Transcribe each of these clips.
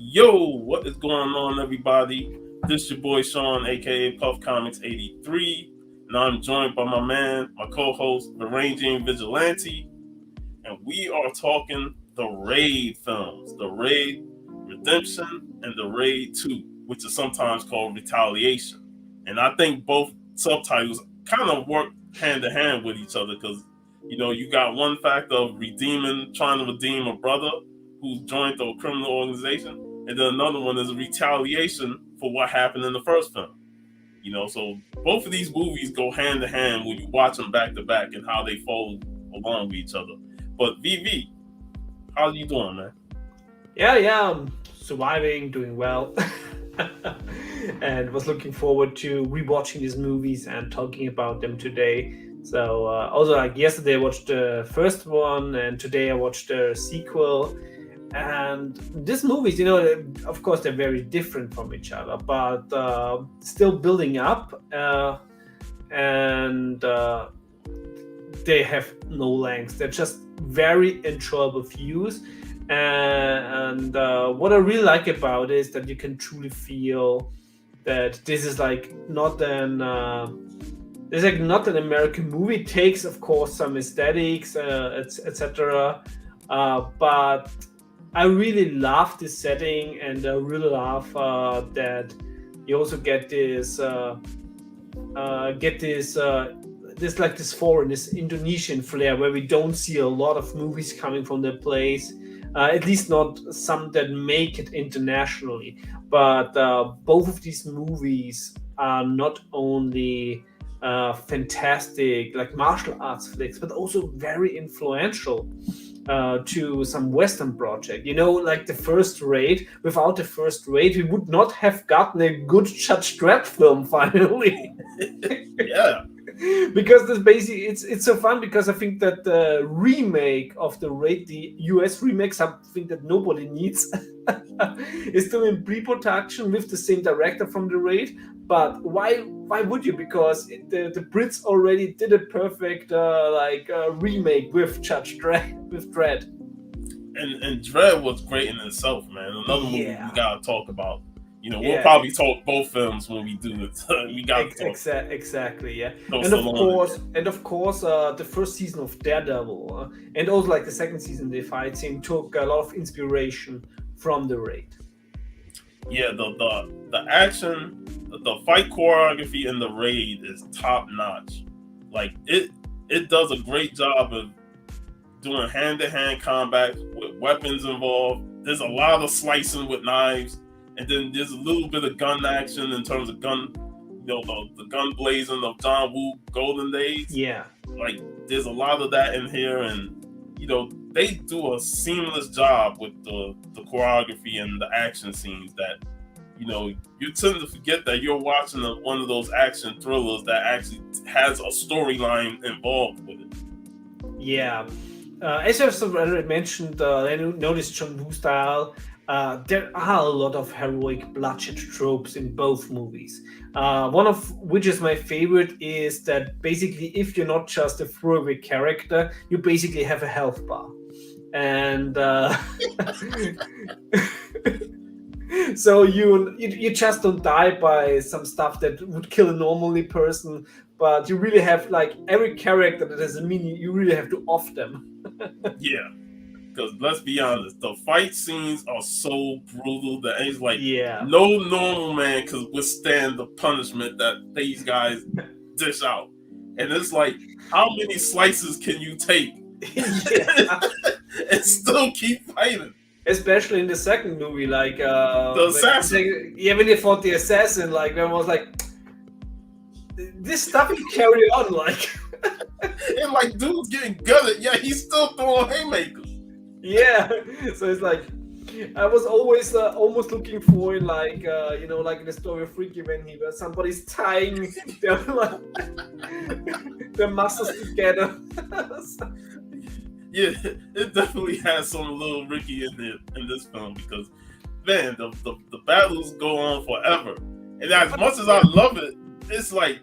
Yo, what is going on, everybody? This your boy Sean, aka Puff Comics 83, and I'm joined by my man, my co-host Varangian Vigilante, and we are talking the Raid films, the Raid Redemption and the Raid 2, which is sometimes called Retaliation. And I think both subtitles kind of work hand in hand with each other because you got one fact of trying to redeem a brother who's joined a criminal organization, and then another one is a retaliation for what happened in the first film. So both of these movies go hand in hand when you watch them back to back and how they follow along with each other. But VV, how you doing, man? Yeah, I'm surviving, doing well, and was looking forward to rewatching these movies and talking about them today. So also, like yesterday, I watched the first one, and today I watched the sequel. And these movies, of course, they're very different from each other, but still building up, and they have no length. They're just very enjoyable views. And what I really like about it is that you can truly feel that this is like not an American movie. It takes, of course, some aesthetics, etc. But I really love this setting, and I really love that you also get this this foreign, this Indonesian flair, where we don't see a lot of movies coming from that place. At least not some that make it internationally. But both of these movies are not only fantastic, like martial arts flicks, but also very influential to some Western project. Like the first Raid. Without the first Raid, we would not have gotten a good Judge Dredd film finally. Yeah. Because this basically it's so fun, because I think that the remake of the Raid, the US remake, something that nobody needs, is still in pre-production with the same director from the Raid. But why would you? Because the Brits already did a perfect remake with Dredd. And Dread was great in itself, man. Another movie we gotta talk about. We'll probably talk both films when we do it. We got to talk. Exactly, yeah. And of course, the first season of Daredevil, and also like the second season, the fight scene took a lot of inspiration from the Raid. Yeah, the action, the fight choreography in the Raid is top notch. Like it does a great job of doing hand to hand combat with weapons involved. There's a lot of slicing with knives. And then there's a little bit of gun action in terms of gun, the gun blazing of John Woo golden days. Yeah. Like there's a lot of that in here, and they do a seamless job with the choreography and the action scenes that you tend to forget that you're watching one of those action thrillers that actually has a storyline involved with it. Yeah. As I've already mentioned, I noticed John Woo style. There are a lot of heroic bloodshed tropes in both movies. One of which is my favorite is that basically, if you're not just a throwaway character, you basically have a health bar. And so you just don't die by some stuff that would kill a normally person, but you really have, like, every character that has a mini, you really have to off them. Yeah. Because let's be honest, the fight scenes are so brutal that it's like no normal man could withstand the punishment that these guys dish out. And it's like, how many slices can you take and still keep fighting? Especially in the second movie, like the assassin. When they fought the assassin, like everyone was like, this stuff can carry on, like. And like, dude's getting gutted, yeah, he's still throwing haymakers. Yeah, so it's like, I was always almost looking for, like like in the story of Freaky when somebody's tying their muscles together. Yeah, it definitely has some little Ricky in this film, because man, the battles go on forever, and as much as I love it, it's like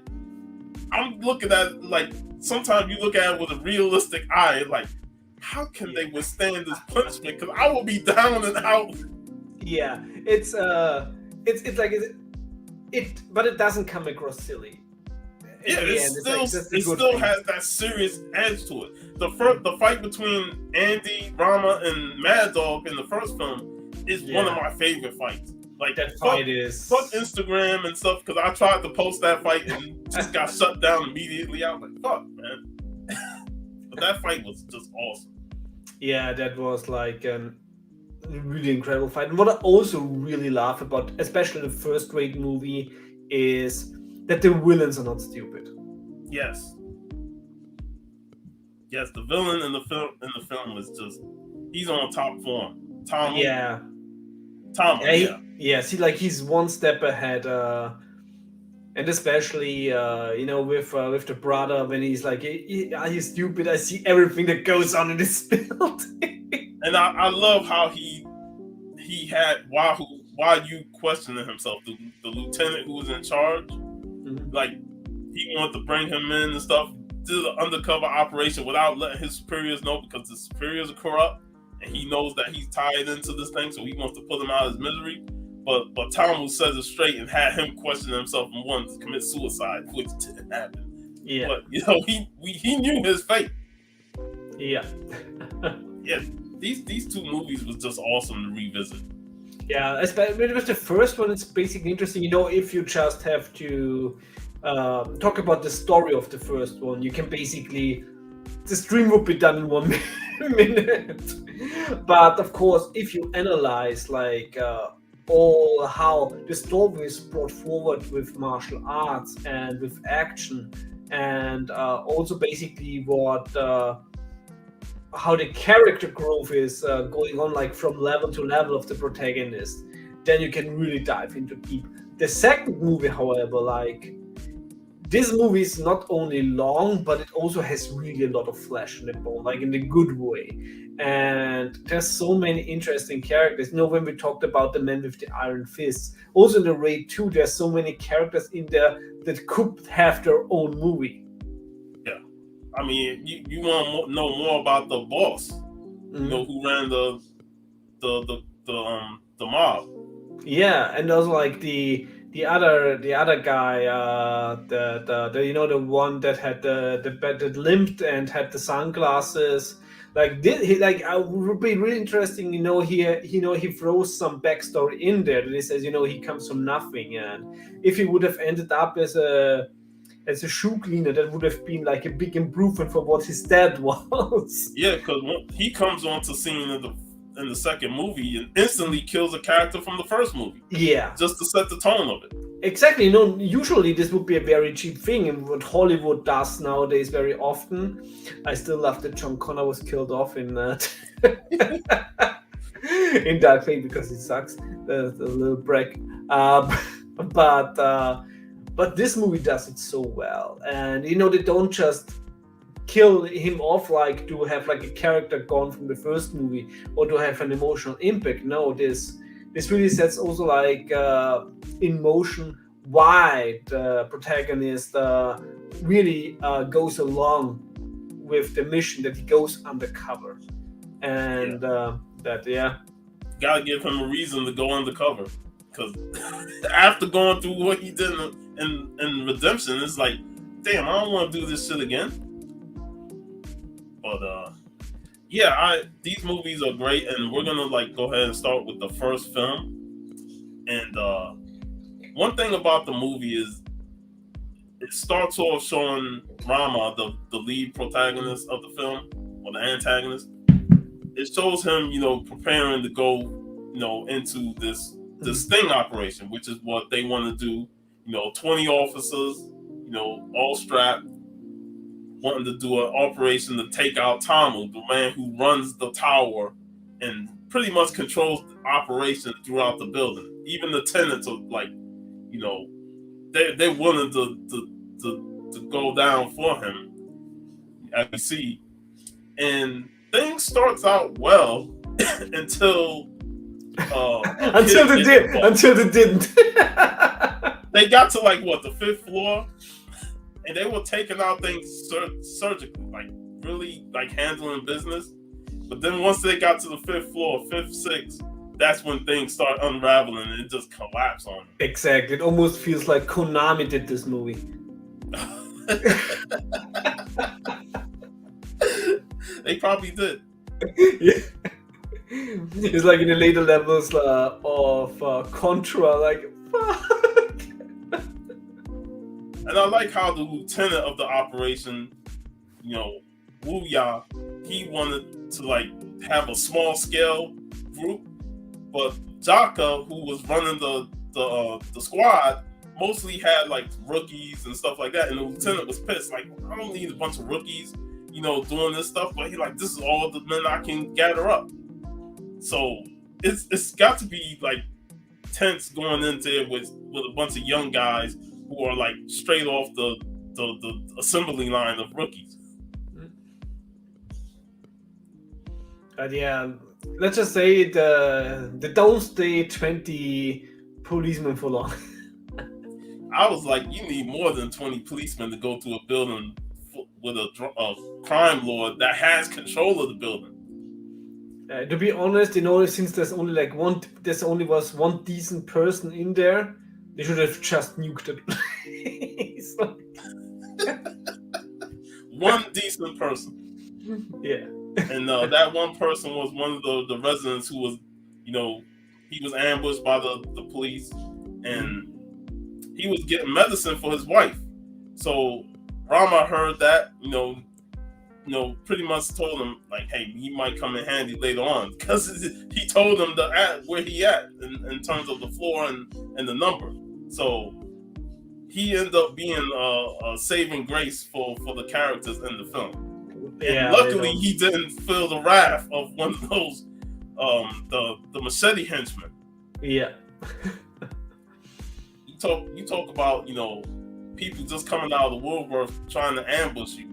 I'm looking at, like, sometimes you look at it with a realistic eye, like, how can they withstand this punishment? Because I will be down and out Yeah, it's like but it doesn't come across silly. At Yeah, the end, it's like that's the it good still thing. has that serious edge to it. The fight between Andy, Rama, and Mad Dog in the first film is one of Yeah, my favorite fights. Like that fuck fight is. Instagram and stuff, because I tried to post that fight and just got shut down immediately. I was like, fuck, man. But that fight was just awesome. Yeah, that was like a really incredible fight. And what I also really love about, especially the first Raid movie, is that the villains are not stupid. Yes, yes, the villain in the film is just he's on top form. Yeah, Tamu, yeah. yeah. See, like he's one step ahead. And especially with the brother when he's like, are you stupid? I see everything that goes on in this building. And I love how he had why you questioning himself, the lieutenant who was in charge, like he wanted to bring him in and stuff, do the undercover operation without letting his superiors know, because the superiors are corrupt and he knows that he's tied into this thing, so he wants to pull him out of his misery. But Tamu says it straight and had him question himself and wanted to commit suicide, which didn't happen. Yeah. But he knew his fate. Yeah. Yeah. These two movies was just awesome to revisit. Yeah, especially with the first one, it's basically interesting. If you just have to talk about the story of the first one, you can basically the stream would be done in 1 minute. But of course, if you analyze like all how the story is brought forward with martial arts and with action, and also basically what how the character growth is going on, like from level to level of the protagonist, then you can really dive into deep. The second movie, however, like this movie is not only long, but it also has really a lot of flesh in the bone, like in the good way. And there's so many interesting characters. When we talked about the man with the iron fists, also in the Raid 2, there's so many characters in there that could have their own movie. Yeah, I mean, you want to know more about the boss, who ran the mob. Yeah, and also like the other guy, the one that had that limped and had the sunglasses. Like would be really interesting. He throws some backstory in there. That he says, he comes from nothing, and if he would have ended up as a shoe cleaner, that would have been like a big improvement for what his dad was. Yeah, because he comes onto scene in the second movie and instantly kills a character from the first movie. Yeah, just to set the tone of it. Exactly. Usually this would be a very cheap thing, and what Hollywood does nowadays very often. I still love that John Connor was killed off in that in that thing, because it sucks. The little break. But this movie does it so well, and they don't just kill him off like to have like a character gone from the first movie or to have an emotional impact. No, this really sets also like in motion why the protagonist really goes along with the mission, that he goes undercover, and gotta give him a reason to go undercover, because after going through what he did in Redemption, it's like, damn, I don't want to do this shit again. But these movies are great, and we're gonna like go ahead and start with the first film. And one thing about the movie is it starts off showing Rama, the lead protagonist of the film, or the antagonist. It shows him, preparing to go, into this sting operation, which is what they want to do. 20 officers, all strapped, wanting to do an operation to take out Tamu, the man who runs the tower and pretty much controls the operation throughout the building. Even the tenants are like, they're willing to go down for him, as you see. And things starts out well until they didn't. They got to like the 5th floor, and they were taking out things surgically, like really like handling business. But then once they got to the 5th floor, 5th, 6th, that's when things start unraveling and it just collapses on Exactly. It almost feels like Konami did this movie. him. They probably did. Yeah. It's like in the later levels of Contra, like fuck. And I like how the lieutenant of the operation, Wu Ya, he wanted to like have a small scale group, but Jaka, who was running the squad, mostly had like rookies and stuff like that. And the lieutenant was pissed, like, I don't need a bunch of rookies, doing this stuff. But he like, this is all the men I can gather up. So it's got to be like tense going into it with a bunch of young guys who are like straight off the assembly line of rookies. But yeah, let's just say the don't stay 20 policemen for long. I was like, you need more than 20 policemen to go to a building with a crime lord that has control of the building. To be honest, since there's only like was one decent person in there, they should have just nuked it. One decent person. Yeah. And that one person was one of the residents who was, he was ambushed by the police, and he was getting medicine for his wife. So Rama heard that, pretty much told him like, hey, he might come in handy later on, because he told him where he at in terms of the floor and the number. So he ended up being a saving grace for the characters in the film. And luckily he didn't feel the wrath of one of those the machete henchmen. Yeah. You talk about people just coming out of the woodwork trying to ambush you.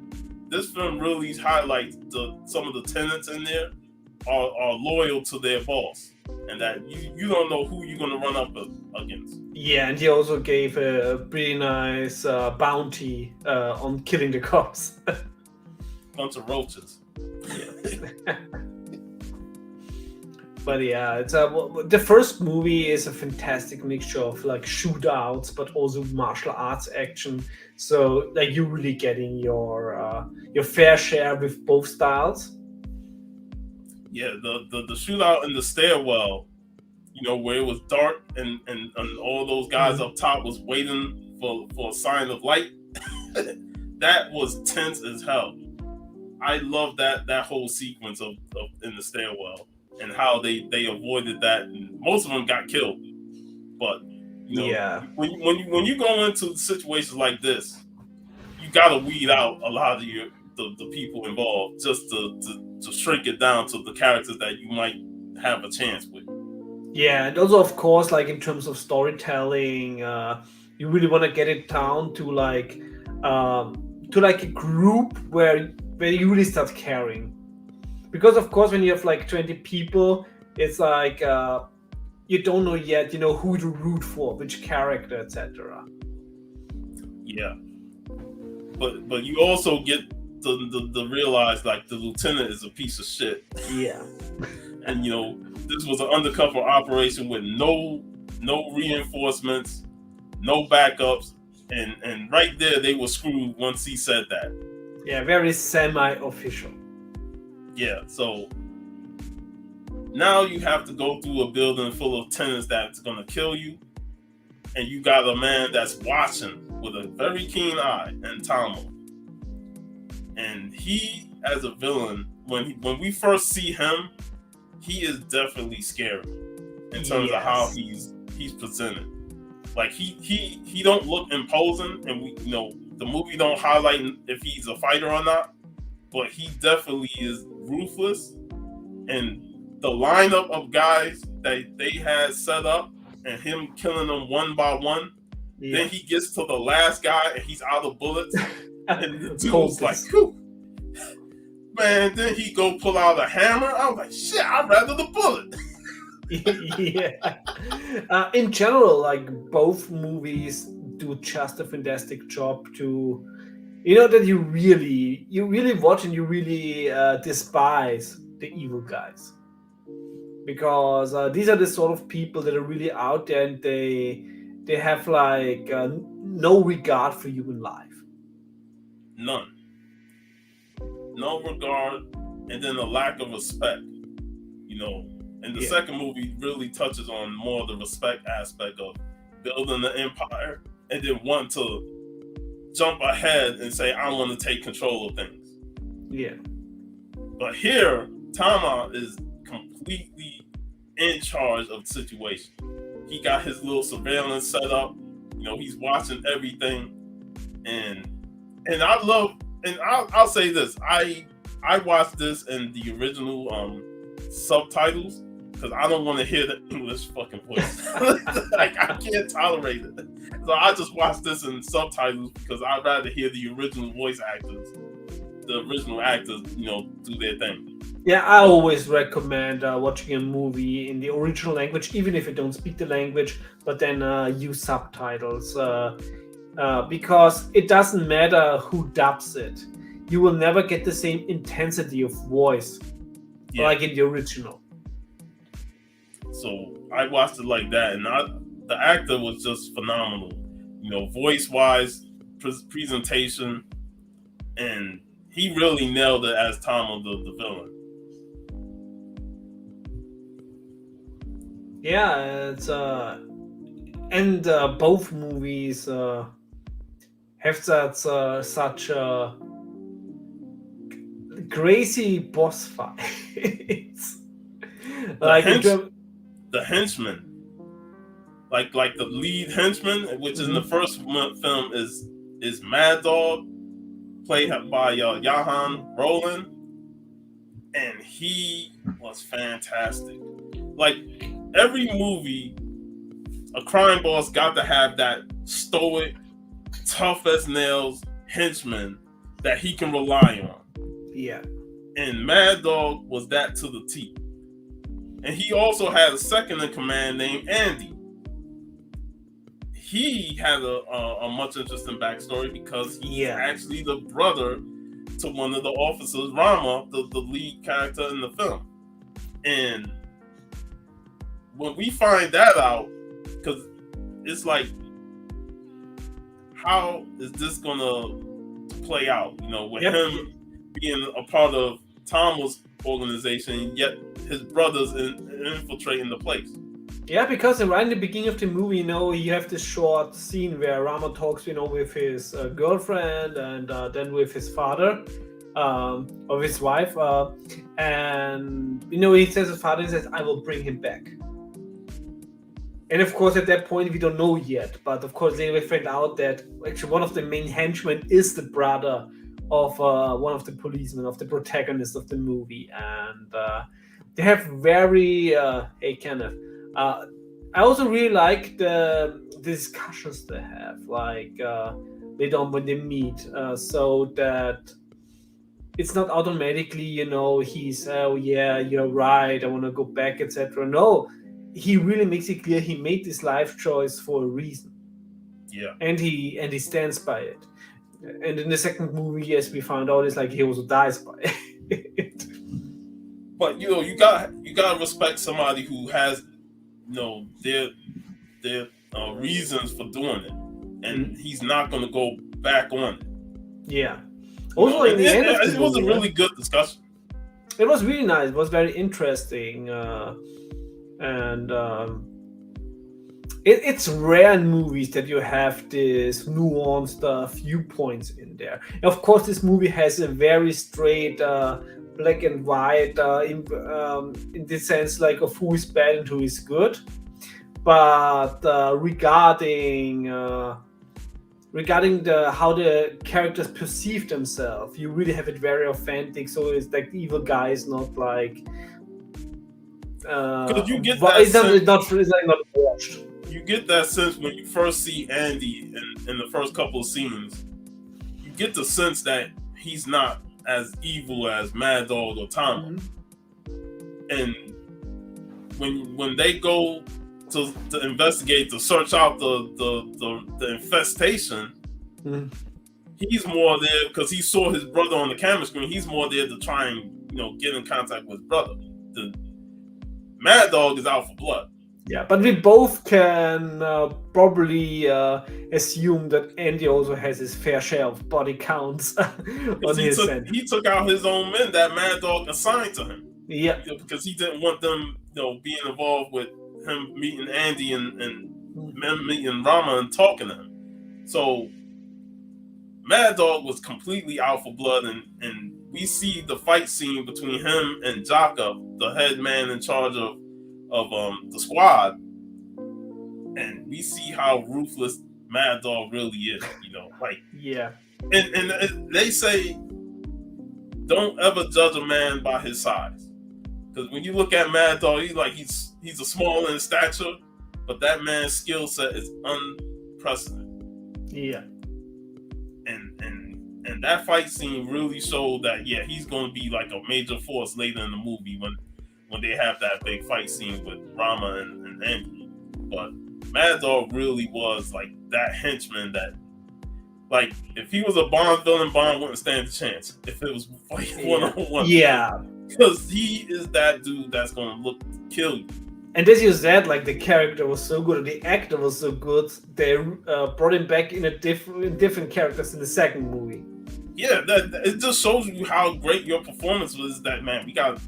This film really highlights some of the tenants in there are loyal to their boss, and that you don't know who you're going to run up against. Yeah, and he also gave a pretty nice bounty on killing the cops. Bunch of roaches. Yeah. But yeah, it's the first movie is a fantastic mixture of like shootouts, but also martial arts action. So like you're really getting your fair share with both styles. Yeah, the shootout in the stairwell, where it was dark and all those guys up top was waiting for a sign of light. That was tense as hell. I love that whole sequence of in the stairwell and how they avoided that. And most of them got killed, but when you go into situations like this, you got to weed out a lot of the people involved just to shrink it down to the characters that you might have a chance with. Yeah, and also of course, like in terms of storytelling, you really want to get it down to like a group where you really start caring, because of course when you have like 20 people, it's like you don't know yet who to root for, which character, etc. Yeah, but you also get the realize like the lieutenant is a piece of shit. Yeah. And this was an undercover operation with no reinforcements, no backups, and right there they were screwed once he said that. Yeah, very semi-official. Yeah, so now you have to go through a building full of tenants that's gonna kill you, and you got a man that's watching with a very keen eye, and Tamo. And he, as a villain, when we first see him, he is definitely scary in terms of how he's presented. Like he don't look imposing, and the movie don't highlight if he's a fighter or not, but he definitely is ruthless. And the lineup of guys that they had set up and him killing them one by one, then he gets to the last guy and he's out of bullets, and the dude's like, whew. Man, then he go pull out a hammer. I was like, shit, I'd rather the bullet. Yeah. In general, like both movies do just a fantastic job to, that you really watch and you really despise the evil guys. because these are the sort of people that are really out there, and they have like no regard for human life. None. No regard, and then a lack of respect. You know, and the Yeah. second movie really touches on more of the respect aspect of building the empire, and then want to jump ahead and say, I want to take control of things. Yeah. But here, Tama is completely in charge of the situation. He got his little surveillance set up. You know, he's watching everything, and I love. And I'll say this: I watched this in the original subtitles because I don't want to hear the English fucking voice. Like, I can't tolerate it. So I just watched this in subtitles because I'd rather hear the original voice actors, the original actors, you know, do their thing. Yeah, I always recommend watching a movie in the original language, even if you don't speak the language, but then use subtitles. Because it doesn't matter who dubs it. You will never get the same intensity of voice like in the original. So I watched it like that, and the actor was just phenomenal. You know, voice-wise, presentation, and he really nailed it as Tama, the villain. Yeah, it's and both movies have that such crazy boss fights. Like the henchman, like the lead henchman, which in the first film is Mad Dog, played by Johan Roland, and he was fantastic. Like, every movie, a crime boss got to have that stoic, tough as nails henchman that he can rely on. Yeah. And Mad Dog was that to the T. And he also had a second in command named Andy. He had a much interesting backstory because he's actually the brother to one of the officers, Rama, the lead character in the film. And when we find that out, because it's like, how is this gonna play out? You know, with him being a part of Tama's organization, yet his brother's infiltrating the place. Yeah, because right in the beginning of the movie, you know, you have this short scene where Rama talks, you know, with his girlfriend and then with his father, or his wife, and you know, he says his father says, "I will bring him back." And of course, at that point, we don't know yet. But of course, then we find out that actually one of the main henchmen is the brother of one of the policemen, of the protagonist of the movie, and they have very hey Kenneth. I also really like the discussions they have, like later on when they meet, so that it's not automatically, you know, he's oh yeah, you're right, I want to go back, etc. No, he really makes it clear he made this life choice for a reason. Yeah, and he stands by it. And in the second movie, as we found out, it's like he also dies by it. But you know, you gotta respect somebody who has, you know, their reasons for doing it, and he's not going to go back on it. Yeah. Also, in the end of the movie, it was a really good discussion. It was really nice. It was very interesting, and it's rare in movies that you have this nuanced viewpoints in there. And of course, this movie has a very straight black and white in the sense like of who is bad and who is good. But regarding how the characters perceive themselves, you really have it very authentic. So it's like the evil guy is not like you get that it's not watched. You get that sense when you first see Andy in the first couple of scenes. You get the sense that he's not as evil as Mad Dog or Tama. And when they go to investigate, to search out the infestation, he's more there because he saw his brother on the camera screen. He's more there to try and, you know, get in contact with his brother. Mad Dog is out for blood. Yeah, but we both can probably assume that Andy also has his fair share of body counts on his end. He took out his own men that Mad Dog assigned to him. Yeah, Because he didn't want them, being involved with him meeting Andy and them meeting Rama and talking to him. So Mad Dog was completely out for blood, and we see the fight scene between him and Jaka, the head man in charge of the squad, and we see how ruthless Mad Dog really is. yeah. And they say, don't ever judge a man by his size, because when you look at Mad Dog, he's a small in stature, but that man's skill set is unprecedented. Yeah. And that fight scene really showed that he's going to be like a major force later in the movie when they have that big fight scene with Rama and Andy. But Mad Dog really was like that henchman that, like, if he was a Bond villain, Bond wouldn't stand a chance if it was fighting one-on-one. Yeah. Because he is that dude that's going to kill you. And as you said, like, the character was so good, the actor was so good, they brought him back in different characters in the second movie. Yeah, it just shows you how great your performance was. That, man, we gotta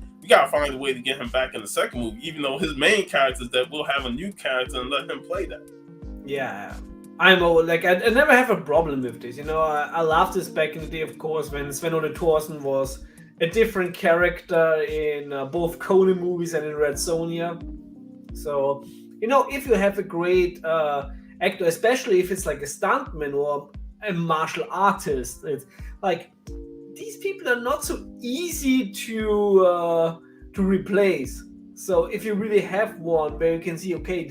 find a way to get him back in the second movie, even though his main character is that we'll have a new character and let him play that. Yeah, I never have a problem with this. I loved this back in the day, of course, when Sven Ole Thorsen was a different character in both Conan movies and in Red Sonja. So, if you have a great actor, especially if it's like a stuntman or a martial artist, it's like, these people are not so easy to replace. So if you really have one where you can see, okay,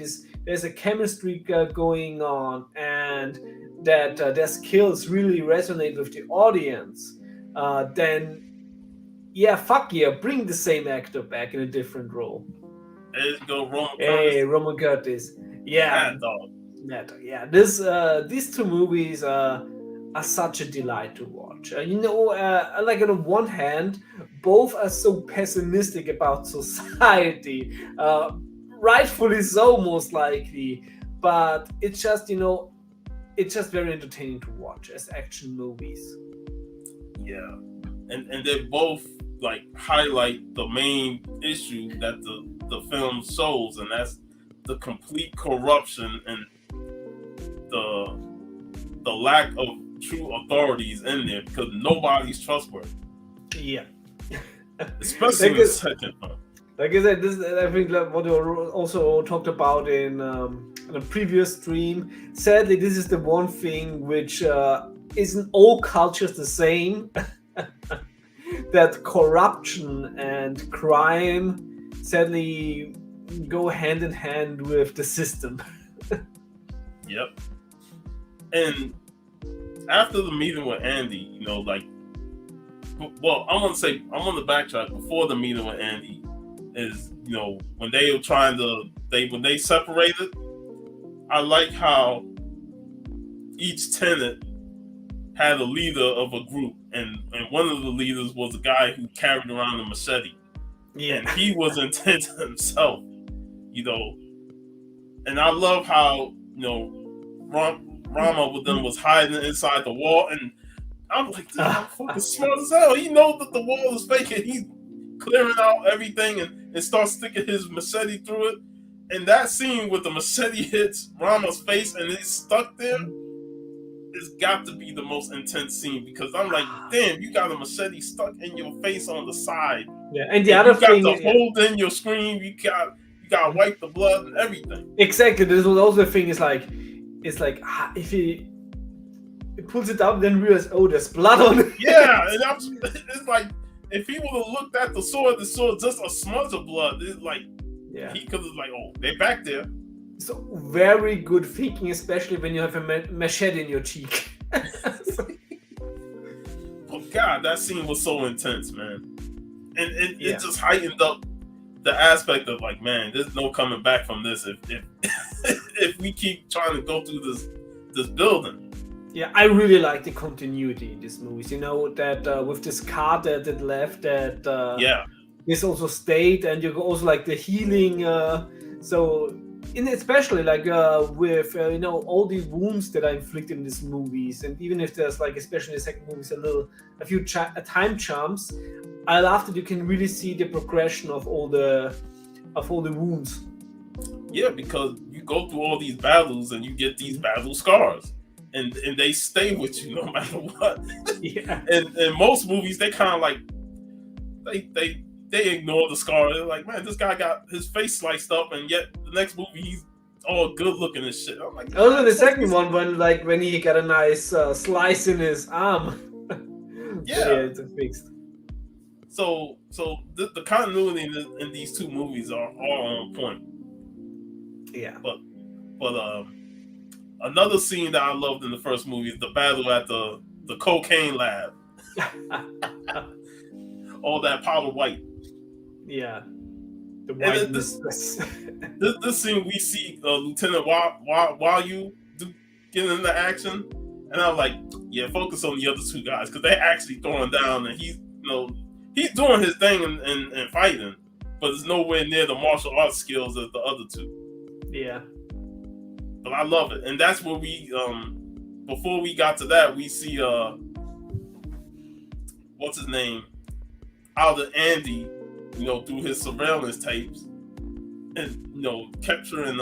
there's a chemistry going on, and that their skills really resonate with the audience, then bring the same actor back in a different role. There you go, Roman Curtis. Hey, Roman Curtis. Yeah. Mad Dog. Yeah. These two movies are such a delight to watch. Like, on the one hand, both are so pessimistic about society, rightfully so, most likely. But it's just, it's just very entertaining to watch as action movies. Yeah, and they both like highlight the main issue that the film shows, and that's the complete corruption and the lack of true authorities in there, because nobody's trustworthy. Yeah. Especially in the second film. Like I said, I think what we also talked about in a previous stream. Sadly, this is the one thing which is in all cultures the same. That corruption and crime sadly go hand in hand with the system. Yep. And after the meeting with Andy, I'm going to backtrack. Before the meeting with Andy is, when they were when they separated, I like how each tenant had a leader of a group, and one of the leaders was a guy who carried around a machete. Yeah. And he was intense himself, and I love how, Rama with them was hiding inside the wall, and I'm like, this is fucking smart as hell. He knows that the wall is fake, and he's clearing out everything and starts sticking his machete through it. And that scene with the machete hits Rama's face and he's stuck there, it's got to be the most intense scene, because I'm like, damn, you got a machete stuck in your face on the side. Yeah, and the other thing, you got to hold in your scream. You got to wipe the blood and everything. Exactly. This was also the thing. It's like if he pulls it out, then realizes, oh, there's blood on it. Yeah, and it's like, if he would have looked at the sword just a smudge of blood. It's like, he could have like, oh, they're back there. So very good thinking, especially when you have a machete in your cheek. Oh God, that scene was so intense, man. And it just heightened up the aspect of like, man, there's no coming back from this if we keep trying to go through this building. Yeah, I really like the continuity in these movies. That with this car that left, that this also state, and you also like the healing. So, in especially like with all the wounds that are inflicted in these movies, and even if there's like especially in the second movies a few time jumps, I love that you can really see the progression of all the wounds. Yeah, because you go through all these battles and you get these battle scars, and they stay with you no matter what. Yeah. And in most movies, they kind of like they ignore the scar. They're like, man, this guy got his face sliced up, and yet the next movie he's all good looking and shit. I'm like, also the second one when he got a nice slice in his arm. Yeah, it's fixed. So the continuity in these two movies are all on point. Yeah. But another scene that I loved in the first movie is the battle at the cocaine lab. All that powder white. Yeah. The whiteness. This scene we see Lieutenant Wayu get into action, and I'm like, yeah, focus on the other two guys because they're actually throwing down, and he's doing his thing and fighting, but it's nowhere near the martial arts skills of the other two. Yeah. But I love it, and that's where we before we got to that, we see what's his name out of Andy, through his surveillance tapes, and capturing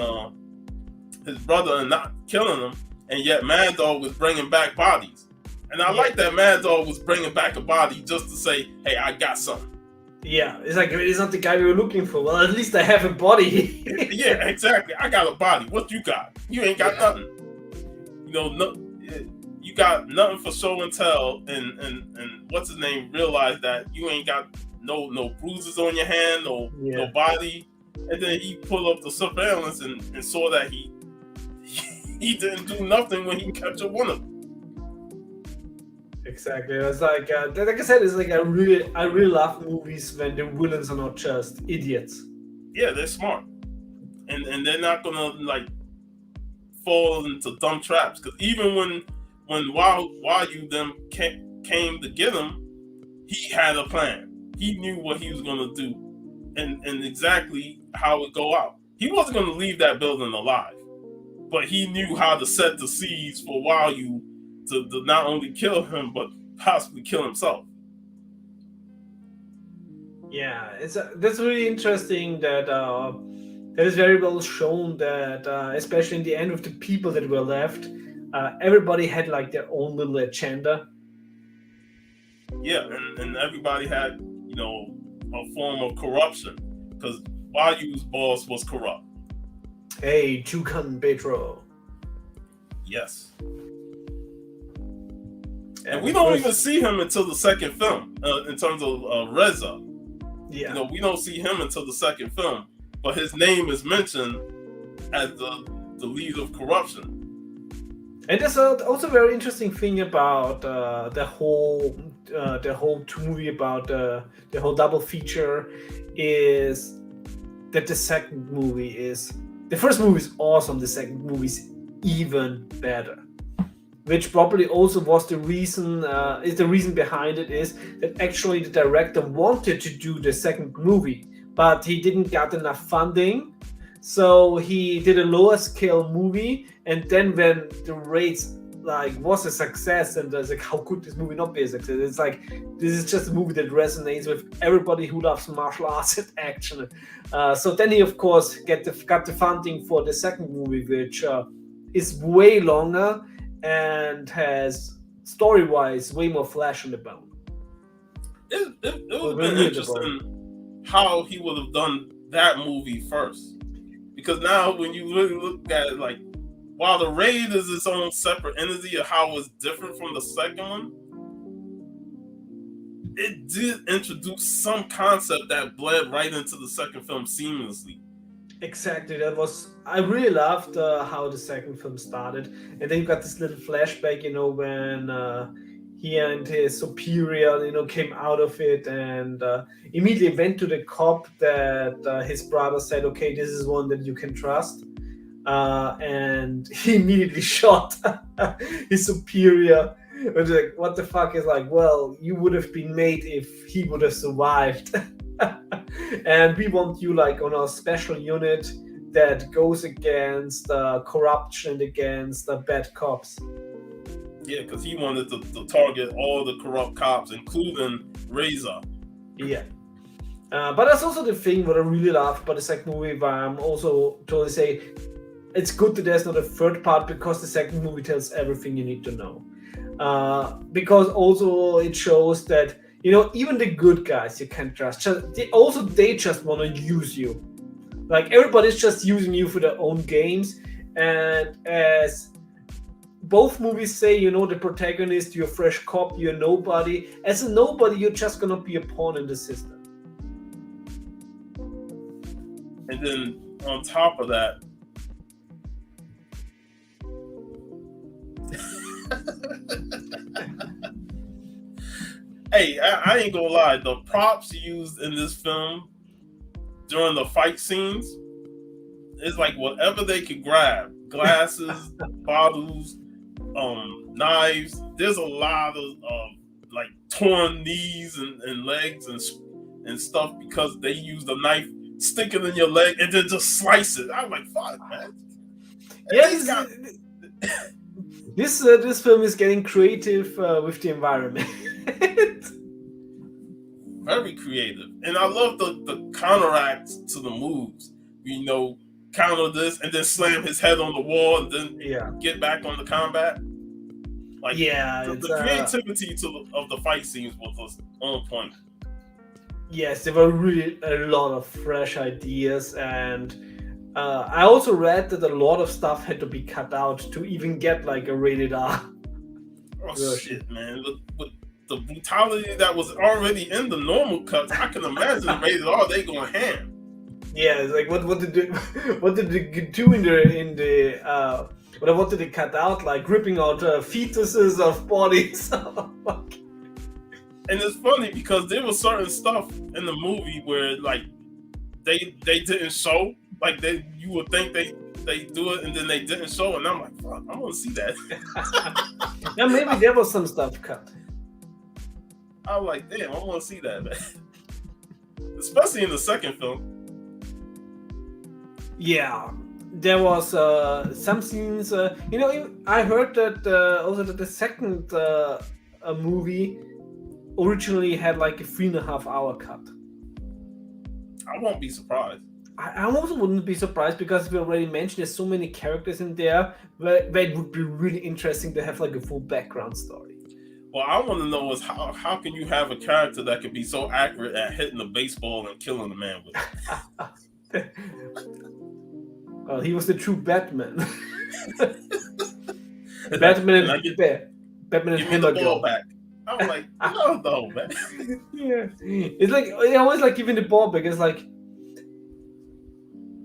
his brother and not killing him, and yet Mad Dog was bringing back bodies, and I like that Mad Dog was bringing back a body just to say, hey, I got something. Yeah, it's like, it's not the guy we were looking for. Well, at least I have a body. Yeah, exactly. I got a body. What you got? You ain't got nothing. You got nothing for show and tell. And what's his name realized that you ain't got no bruises on your hand, no body. And then he pulled up the surveillance and saw that he didn't do nothing when he captured one of them. Exactly. It's like I said, it's like I really love movies when the villains are not just idiots. Yeah, they're smart, and they're not gonna like fall into dumb traps. Because even when Wayu them came to get him, he had a plan. He knew what he was gonna do, and exactly how it go out. He wasn't gonna leave that building alive, but he knew how to set the seeds for Wayu to not only kill him, but possibly kill himself. Yeah, that's really interesting that that is very well shown that especially in the end with the people that were left, everybody had like their own little agenda. Yeah, and everybody had, a form of corruption because Wayu's boss was corrupt. Hey, Chukan Petro. Yes. And we don't even see him until the second film, in terms of Reza. Yeah. We don't see him until the second film, but his name is mentioned as the lead of corruption. And there's also a very interesting thing about the whole movie, about the whole double feature, is that the first movie is awesome, the second movie is even better. Which probably also was the reason, is the reason behind it, is that actually the director wanted to do the second movie, but he didn't get enough funding. So he did a lower scale movie, and then when the rates was a success, and there's like, how could this movie not be a success? It's like, this is just a movie that resonates with everybody who loves martial arts and action. So then he of course got the funding for the second movie, which is way longer and has story-wise way more flesh on the bone. It would have been interesting how he would have done that movie first, because now when you really look at it, like, while the Raid is its own separate entity of how it's different from the second one, it did introduce some concept that bled right into the second film seamlessly. Exactly, I really loved how the second film started, and then you got this little flashback, when he and his superior, came out of it, and immediately went to the cop that his brother said, okay, this is one that you can trust, and he immediately shot his superior. And like, what the fuck? Is like, well, you would have been made if he would have survived. and we want you like on our special unit that goes against corruption and against bad cops. Yeah, because he wanted to target all the corrupt cops, including Razor. Yeah. But that's also the thing what I really love about the second movie, where I'm also totally say it's good that there's not a third part, because the second movie tells everything you need to know. Because also it shows that, you know, even the good guys you can't trust. They just want to use you. Like, everybody's just using you for their own games. And as both movies say, you know, the protagonist, you're a fresh cop, you're nobody. As a nobody, you're just gonna be a pawn in the system. And then on top of that, hey, I ain't gonna lie, the props used in this film during the fight scenes is like whatever they could grab. Glasses, bottles, knives. There's a lot of like torn knees and legs and stuff, because they used a knife, stick it in your leg, and then just slice it. I'm like, fuck, man. Yeah, this film is getting creative with the environment. Very creative, and I love the counteract to the moves. You know, counter this and then slam his head on the wall and then get back on the combat. Like, the creativity of the fight scenes was on point. Yes, there were really a lot of fresh ideas, and I also read that a lot of stuff had to be cut out to even get like a rated R. Oh version. Shit, man! With the brutality that was already in the normal cuts, I can imagine rated R they going ham. Yeah, it's like what did they do in the what did they cut out? Like ripping out fetuses of bodies. And it's funny because there was certain stuff in the movie where like they didn't show, like you would think they do it and then they didn't show, and I'm like, fuck, I want to see that. Yeah, maybe there was some stuff cut. I was like, damn, I want to see that, man. Especially in the second film. Yeah, there was some scenes. You know, I heard that also that the second movie originally had like a 3.5 hour cut. I won't be surprised. I also wouldn't be surprised, because we already mentioned there's so many characters in there where it would be really interesting to have like a full background story. Well, I want to know is how can you have a character that can be so accurate at hitting a baseball and killing a man with it? Well, he was the true Batman. Batman and Hammer Girl back. I'm like, no, man. Yeah, it's like I always like giving the ball back. It's like,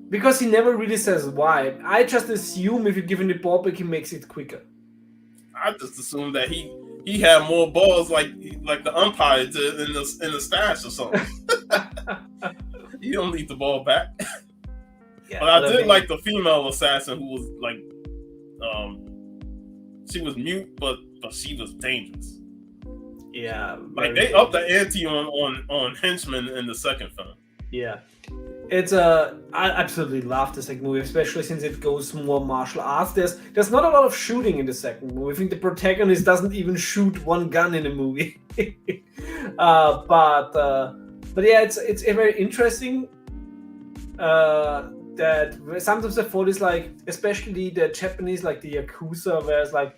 because he never really says why. I just assume if you give him the ball back, he makes it quicker. I just assume that he had more balls like the umpire did in the stash or something. You don't need the ball back. Yeah, but I did like the female assassin who was like, she was mute, but she was dangerous. Yeah, like they upped the ante on henchmen in the second film. Yeah, it's I absolutely love the second movie, especially since it goes more martial arts. There's not a lot of shooting in the second movie. I think the protagonist doesn't even shoot one gun in the movie. But yeah, it's very interesting. That sometimes I thought is like, especially the Japanese, like the Yakuza, where it's like,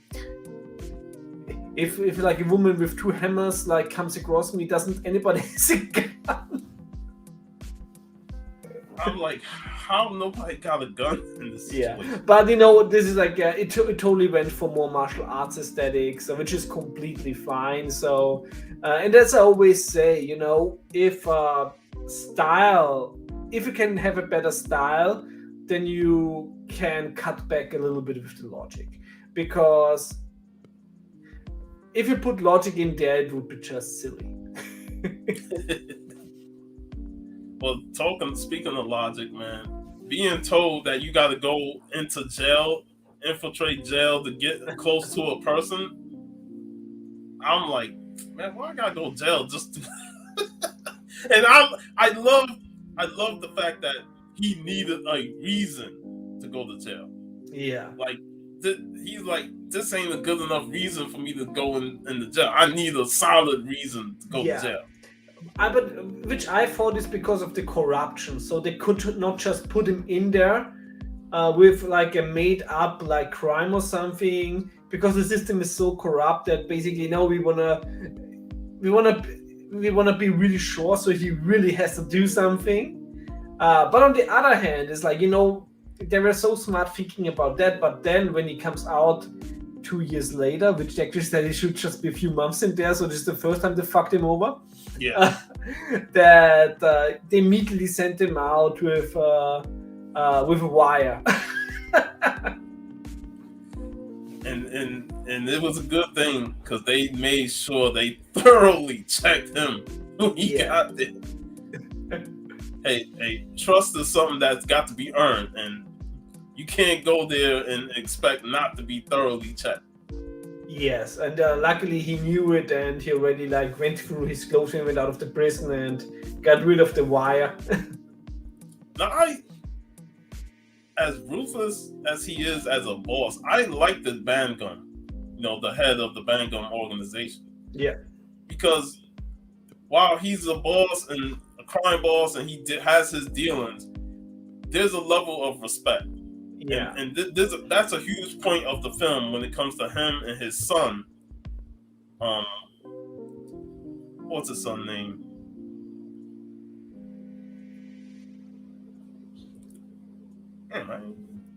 if like a woman with 2 hammers like comes across me, doesn't anybody see a gun? I'm like, how nobody got a gun in this situation? Yeah, but you know, this is like, it totally went for more martial arts aesthetics, which is completely fine. So, and that's I always say, you know, if you can have a better style, then you can cut back a little bit with the logic. Because if you put logic in there, it would be just silly. Well, speaking of logic, man, being told that you got to go into jail, infiltrate jail to get close to a person, I'm like, man, why I gotta go to jail just to... And I love I love the fact that he needed a reason to go to jail. Yeah. Like he's like, this ain't a good enough reason for me to go in the jail. I need a solid reason to go to Yeah. jail. But which I thought is because of the corruption. So they could not just put him in there with like a made up like crime or something, because the system is so corrupt that basically now we wanna be really sure, so he really has to do something. But on the other hand, it's like, they were so smart thinking about that, but then when he comes out 2 years later, which actually said he should just be a few months in there, so this is the first time they fucked him over. Yeah. That they immediately sent him out with a wire. and it was a good thing because they made sure they thoroughly checked him when he got there. Hey, trust is something that's got to be earned, and you can't go there and expect not to be thoroughly checked. Yes, and luckily he knew it, and he already like went through his clothes and went out of the prison and got rid of the wire. Now, as ruthless as he is as a boss, I like the Bangum, the head of the Bangum organization. Yeah. Because while he's a boss and a crime boss and he has his dealings, there's a level of respect. Yeah. And that's a huge point of the film when it comes to him and his son. What's his son's name?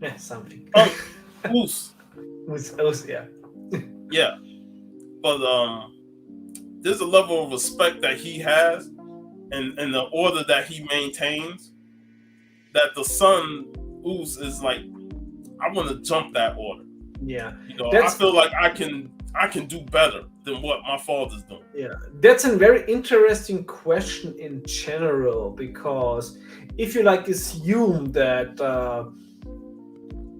Yeah, something. Oos. Oos, yeah. Yeah. But there's a level of respect that he has and the order that he maintains, that the son Oos is like, I want to jump that order. Yeah. I feel like I can do better than what my father's doing. Yeah, that's a very interesting question in general, because if you like assume that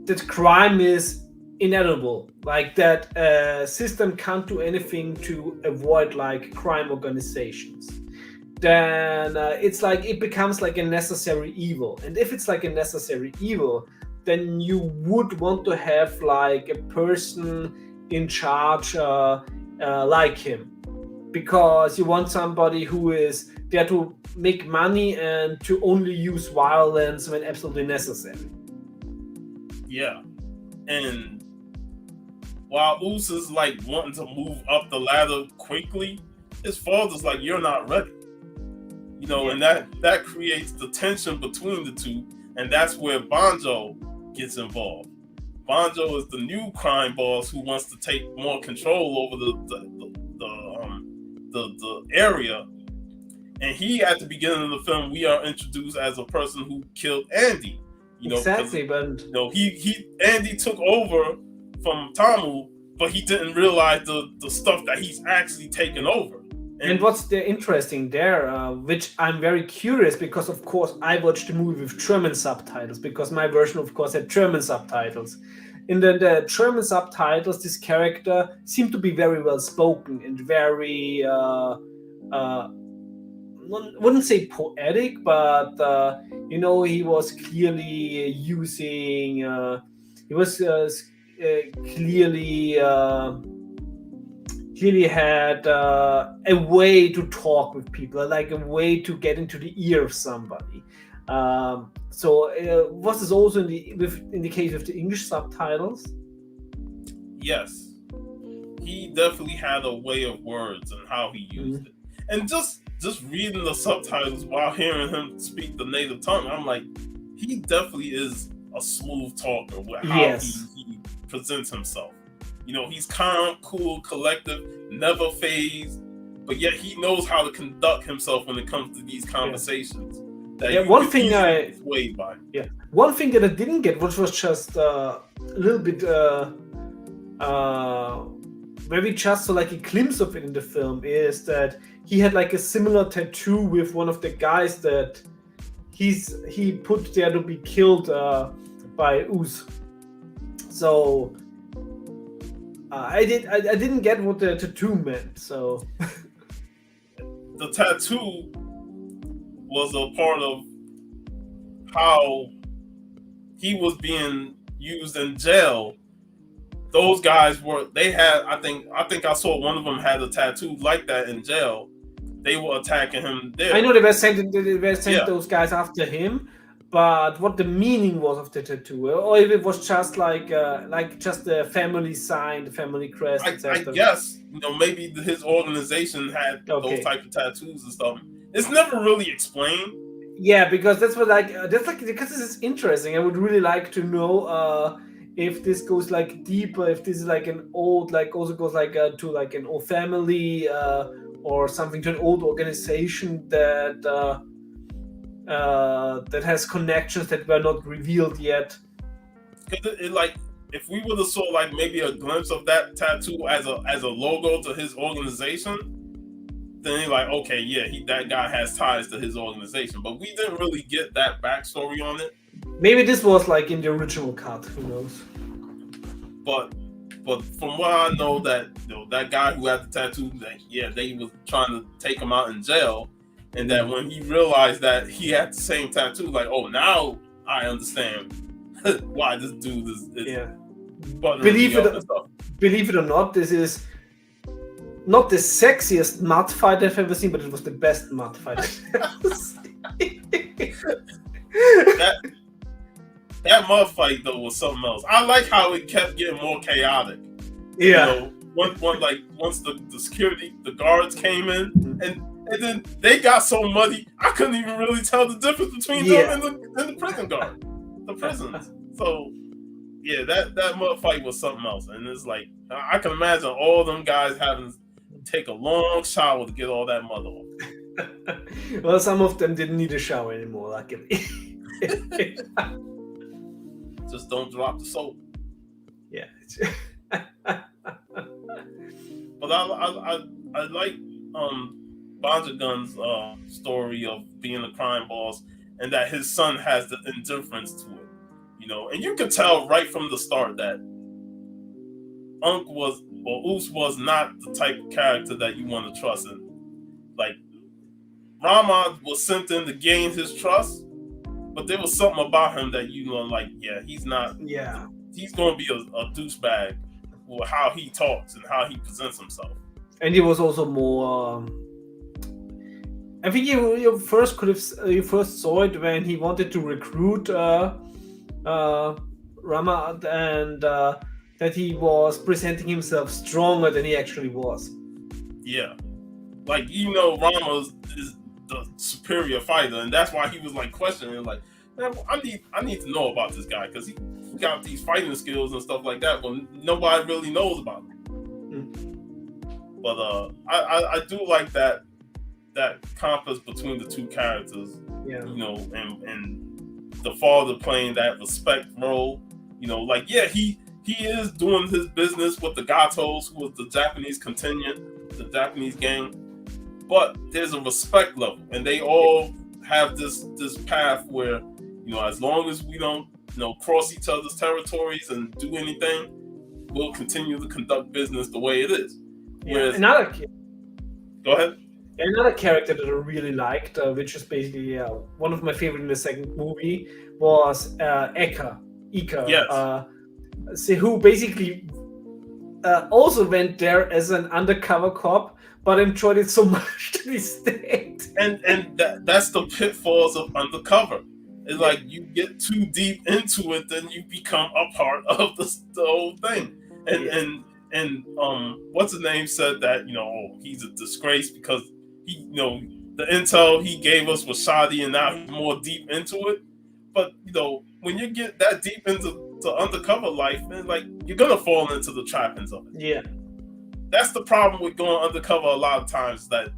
that crime is inedible, like that system can't do anything to avoid like crime organizations, then it's like it becomes like a necessary evil. And if it's like a necessary evil, then you would want to have like a person in charge like him, because you want somebody who is there to make money and to only use violence when absolutely necessary. Yeah. And while Oos is like wanting to move up the ladder quickly, his father's like, you're not ready. And that creates the tension between the two, and that's where Banjo gets involved. Banjo is the new crime boss who wants to take more control over the area. And he, at the beginning of the film, we are introduced as a person who killed Andy. Exactly, but Andy took over from Tamu, but he didn't realize the stuff that he's actually taken over. And what's the interesting there, which I'm very curious, because of course I watched the movie with German subtitles, because my version of course had German subtitles. In the German subtitles, this character seemed to be very well spoken and very wouldn't say poetic, but he was clearly using clearly had a way to talk with people, like a way to get into the ear of somebody. So was this also in the case of the English subtitles? Yes, he definitely had a way of words and how he used it. And just reading the subtitles while hearing him speak the native tongue, I'm like, he definitely is a smooth talker with how he presents himself. He's calm, cool, collective, never phased, but yet he knows how to conduct himself when it comes to these conversations. One thing that I didn't get, which was just a little bit where we just saw like a glimpse of it in the film, is that he had like a similar tattoo with one of the guys that he put there to be killed by Oos. So I didn't get what the tattoo meant. So the tattoo was a part of how he was being used in jail. Those guys they had, I think I saw one of them had a tattoo like that in jail. They were attacking him there. I know they were sent those guys after him, but what the meaning was of the tattoo, or if it was just like just the family sign, the family crest, I etc. guess, maybe his organization had those type of tattoos and stuff. It's never really explained. Yeah, because that's because this is interesting. I would really like to know if this goes like deeper, if this is like an old, like also goes like to like an old family or something, to an old organization that that has connections that were not revealed yet. Because it like, if we would have saw like maybe a glimpse of that tattoo as a logo to his organization, then you're like, okay, yeah, that guy has ties to his organization. But we didn't really get that backstory on it. Maybe this was like in the original cut. Who knows? But from what I know, that that guy who had the tattoo, they was trying to take him out in jail, and that when he realized that he had the same tattoo, like, oh, now I understand why this dude is Believe it or not, this is not the sexiest mud fight I've ever seen, but it was the best mud fight I've ever seen. That mud fight though was something else. I like how it kept getting more chaotic. Yeah. Once the security, the guards came in, and then they got so muddy, I couldn't even really tell the difference between them and the prison guard, the prisons. So yeah, that mud fight was something else. And it's like, I can imagine all them guys having to take a long shower to get all that mud off. Well, some of them didn't need a shower anymore, luckily. Just don't drop the soap. Yeah. But I like Varangian's story of being a crime boss, and that his son has the indifference to it, and you could tell right from the start that Us was not the type of character that you want to trust in. Like, Rama was sent in to gain his trust, but there was something about him that he's not. Yeah, he's going to be a douchebag with how he talks and how he presents himself. And he was also more. I think you first saw it when he wanted to recruit Rama, and that he was presenting himself stronger than he actually was. Yeah, like Rama is the superior fighter, and that's why he was like questioning, like, man, I need to know about this guy, because he got these fighting skills and stuff like that, but nobody really knows about him. But I do like that compass between the two characters, and the father playing that respect role, he is doing his business with the Gatos, who was the Japanese contingent, the Japanese gang, but there's a respect level, and they all have this path where, as long as we don't, cross each other's territories and do anything, we'll continue to conduct business the way it is. Whereas, go ahead. Another character that I really liked, which is basically one of my favorite in the second movie, was Ika. Yes. Who basically also went there as an undercover cop, but enjoyed it so much that he stayed. And that's the pitfalls of undercover. It's like, you get too deep into it, then you become a part of the whole thing. And what's his name said that, he's a disgrace because he, the intel he gave us was shoddy, and now he's more deep into it. But when you get that deep into undercover life, and like, you're gonna fall into the trappings of it. Yeah, that's the problem with going undercover a lot of times. That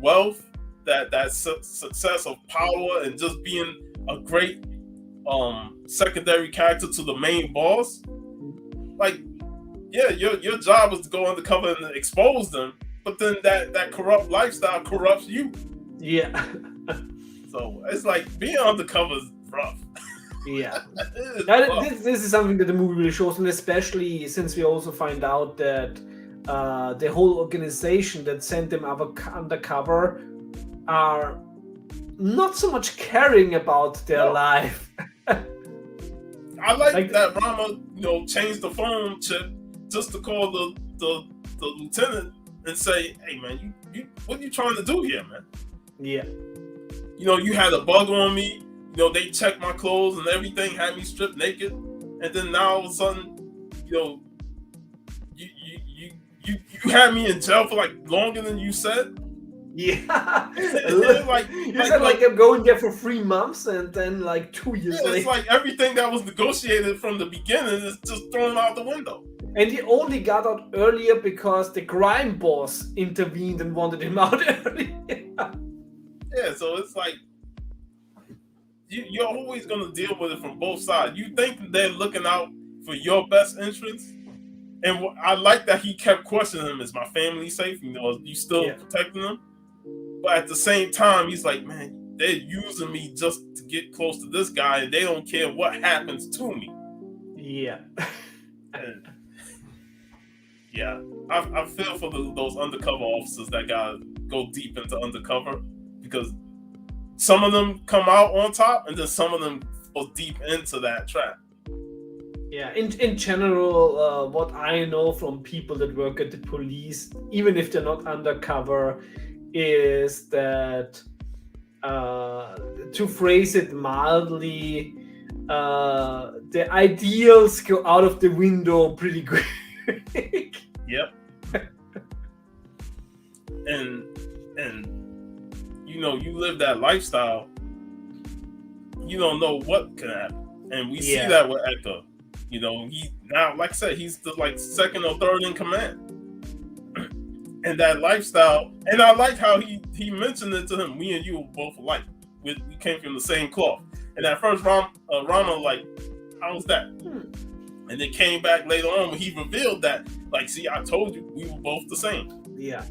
wealth, that success of power, and just being a great secondary character to the main boss. Like, yeah, your job is to go undercover and expose them, but then that corrupt lifestyle corrupts you. Yeah. So it's like, being undercover is rough. Yeah. This is something that the movie really shows, and especially since we also find out that the whole organization that sent them undercover are not so much caring about their No. life. I like Like- that Rama, changed the phone chip just to call the lieutenant and say, "Hey man, you what are you trying to do here, man? Yeah. You had a bug on me. They checked my clothes and everything, had me stripped naked, and then now all of a sudden, you had me in jail for like longer than you said." Yeah. like, You like, said like, I'm going there for 3 months, and then like 2 years yeah, it's later. like everything that was negotiated from the beginning is just thrown out the window. And he only got out earlier because the crime boss intervened and wanted him out earlier. Yeah, so it's like you're always going to deal with it from both sides. You think they're looking out for your best interests, and I like that he kept questioning him: "Is my family safe? Are you still protecting them?" But at the same time, he's like, "Man, they're using me just to get close to this guy, and they don't care what happens to me." Yeah. And, yeah, I feel for those undercover officers that gotta go deep into undercover, because some of them come out on top, and then some of them go deep into that trap. Yeah, in general, what I know from people that work at the police, even if they're not undercover, is that, to phrase it mildly, the ideals go out of the window pretty quick. Yep. and you live that lifestyle, you don't know what can happen. And we see that with Edgar. He now, like I said, he's the second or third in command. And that lifestyle, and I like how he mentioned it to him. Me and you were both alike. We came from the same cloth. And at first, Rama like, how's that? And it came back later on when he revealed that, like, see, I told you we were both the same. Yeah.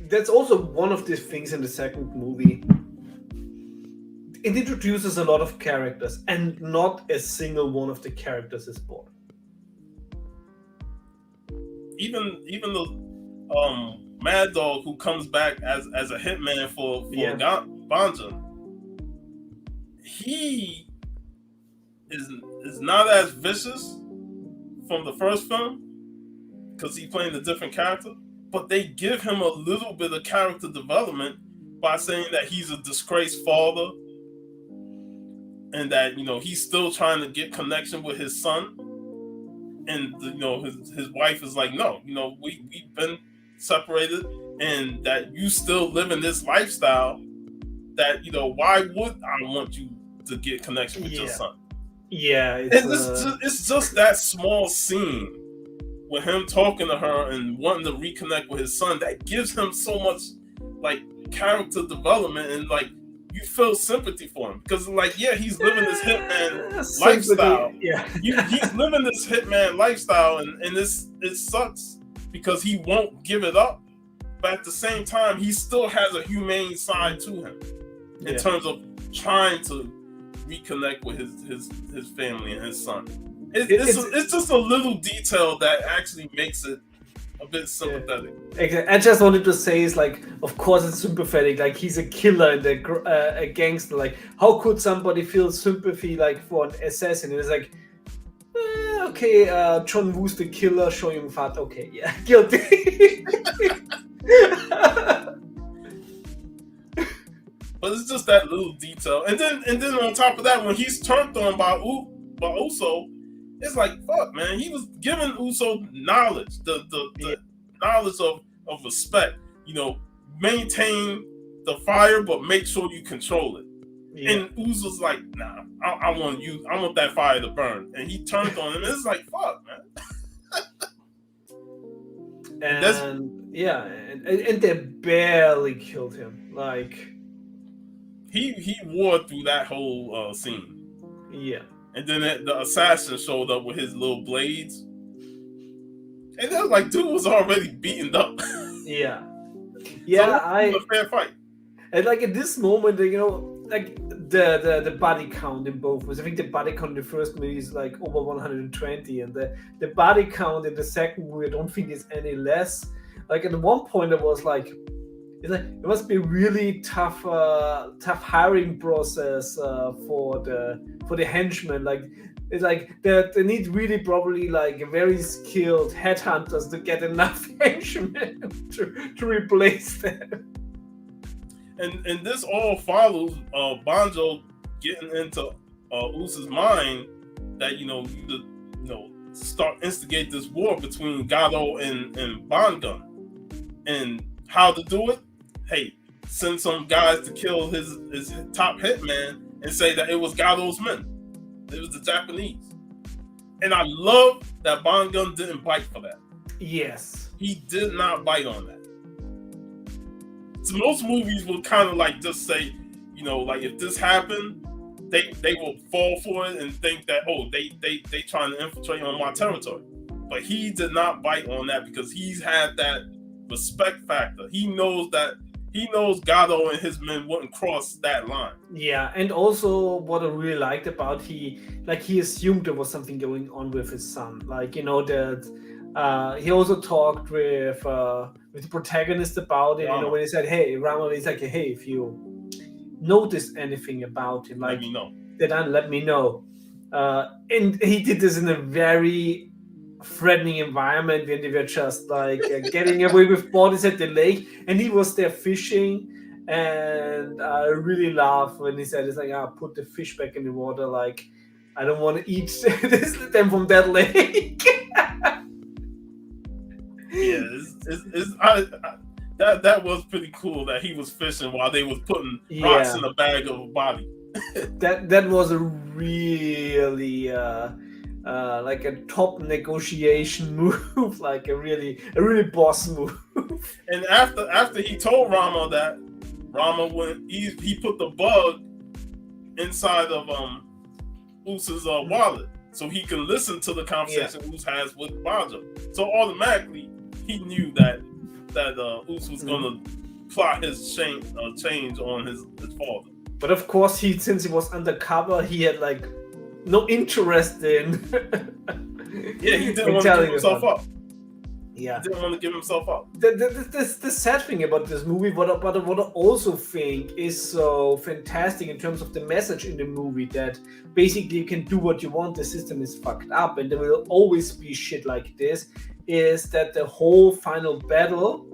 That's also one of the things in the second movie. It introduces a lot of characters, and not a single one of the characters is boring. Even the Mad Dog, who comes back as a hitman for Varangian, he is not as vicious from the first film because he's playing a different character, but they give him a little bit of character development by saying that he's a disgraced father, and that he's still trying to get connection with his son, and his wife is like, no, we've been separated, and that you still live in this lifestyle, that why would I want you to get connection with your son? Yeah, it's just that small scene with him talking to her and wanting to reconnect with his son that gives him so much character development, and you feel sympathy for him, because he's living this hitman lifestyle. Yeah, he's living this hitman lifestyle, and it sucks because he won't give it up, but at the same time he still has a humane side to him in terms of trying to reconnect with his family and his son. It's just a little detail that actually makes it a bit sympathetic. Exactly. I just wanted to say is of course it's sympathetic. He's a killer and a gangster. How could somebody feel sympathy for an assassin? And it's okay, John Woo's the killer, show him fat. Okay, yeah, guilty. But it's just that little detail, and then on top of that, when he's turned on by Uso, it's fuck, man. He was giving Uso knowledge, the knowledge of respect. Maintain the fire, but make sure you control it. Yeah. And Uso's like, nah, I want that fire to burn. And he turned on him, and it's fuck, man. And they barely killed him. He wore through that whole scene. Yeah. And then the assassin showed up with his little blades. And then dude was already beaten up. Yeah. Yeah, so it was a fair fight. And at this moment, the body count in both was, I think the body count in the first movie is over 120, and the body count in the second movie I don't think is any less. At one point I was it's like it must be a really tough hiring process for the henchmen. Like it's like they need really probably like very skilled headhunters to get enough henchmen to replace them. And this all follows Banjo getting into Usa's mind that start instigate this war between Gado and Bangun, and how to do it. Hey, send some guys to kill his top hitman and say that it was Gado's men. It was the Japanese. And I love that Bangun didn't bite for that. Yes. He did not bite on that. So most movies will kind of like just say, like if this happened, they will fall for it and think that, oh, they trying to infiltrate on my territory. But he did not bite on that because he's had that respect factor. He knows Gado and his men wouldn't cross that line. Yeah, and also what I really liked about he assumed there was something going on with his son. Like, that he also talked with the protagonist about it. Rama. When he said, "Hey, Rama," he's like, "Hey, if you notice anything about him, like, let me know. Then let me know." And he did this in a very threatening environment when they were just like getting away with bodies at the lake, and he was there fishing. And I really laugh when he said, "It's like, put the fish back in the water. Like, I don't want to eat them from that lake." Yeah, that was pretty cool that he was fishing while they was putting rocks in a bag of a body. that was a really like a top negotiation move, like a really boss move. And after he told Rama that, Rama went, he put the bug inside of Usa's wallet so he can listen to the conversation Us has with Banjo. So automatically he knew that Us was gonna plot his change on his father. But of course, since he was undercover, he had like no interest in. Yeah, he didn't want to give himself up. Yeah, he didn't want to give himself up. The sad thing about this movie, what I also think is so fantastic in terms of the message in the movie, that basically you can do what you want, the system is fucked up, and there will always be shit like this, is that the whole final battle,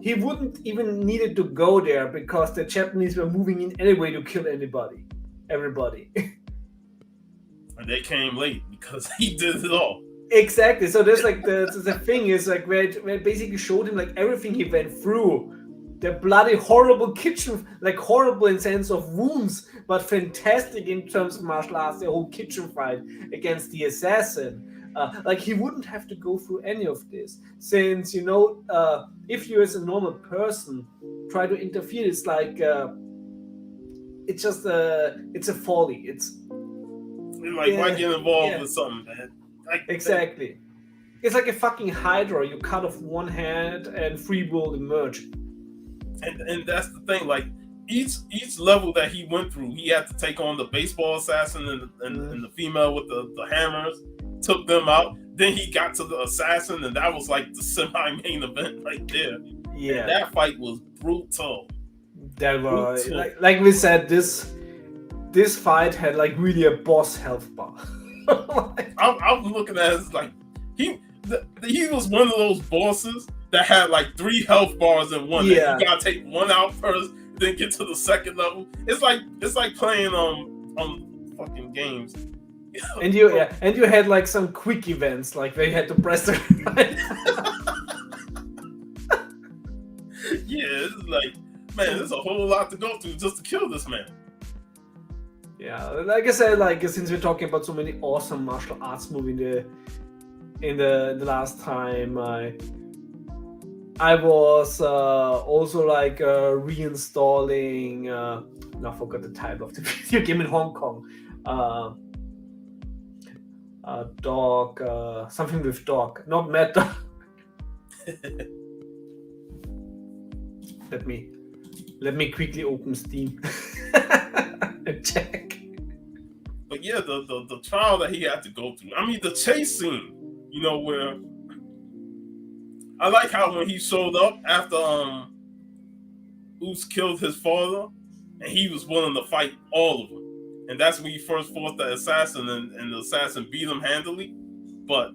he wouldn't even needed to go there because the Japanese were moving in anyway to kill everybody. And they came late because he did it all. Exactly. So there's like the thing is like where it basically showed him like everything he went through, the bloody horrible kitchen, like horrible in sense of wounds, but fantastic in terms of martial arts. The whole kitchen fight against the assassin. Like he wouldn't have to go through any of this, since if you as a normal person try to interfere, it's like it's just it's a folly. It's like why get involved with something, man? Exactly. It's like a fucking Hydra. You cut off one hand and free will emerge. And that's the thing. Like each level that he went through, he had to take on the baseball assassin and the female with the hammers. Took them out. Then he got to the assassin, and that was like the semi-main event right there. Yeah, and that fight was brutal. That was like we said, this fight had like really a boss health bar. I'm looking at it like he was one of those bosses that had like 3 health bars in one. Yeah, you gotta take one out first, then get to the second level. It's like playing fucking games. And you had like some quick events, like they had to press the Yeah, it's like, man, there's a whole lot to go through just to kill this man. Yeah, like I said, like since we're talking about so many awesome martial arts movies in the last time, I was also like reinstalling. I forgot the title of the video game in Hong Kong. Dog, something with dog, not Mad Dog. Let me quickly open Steam and check. But yeah, the trial that he had to go through. I mean, the chase scene, where I like how when he showed up after Oos killed his father, and he was willing to fight all of them. And that's when he first fought the assassin, and the assassin beat him handily. But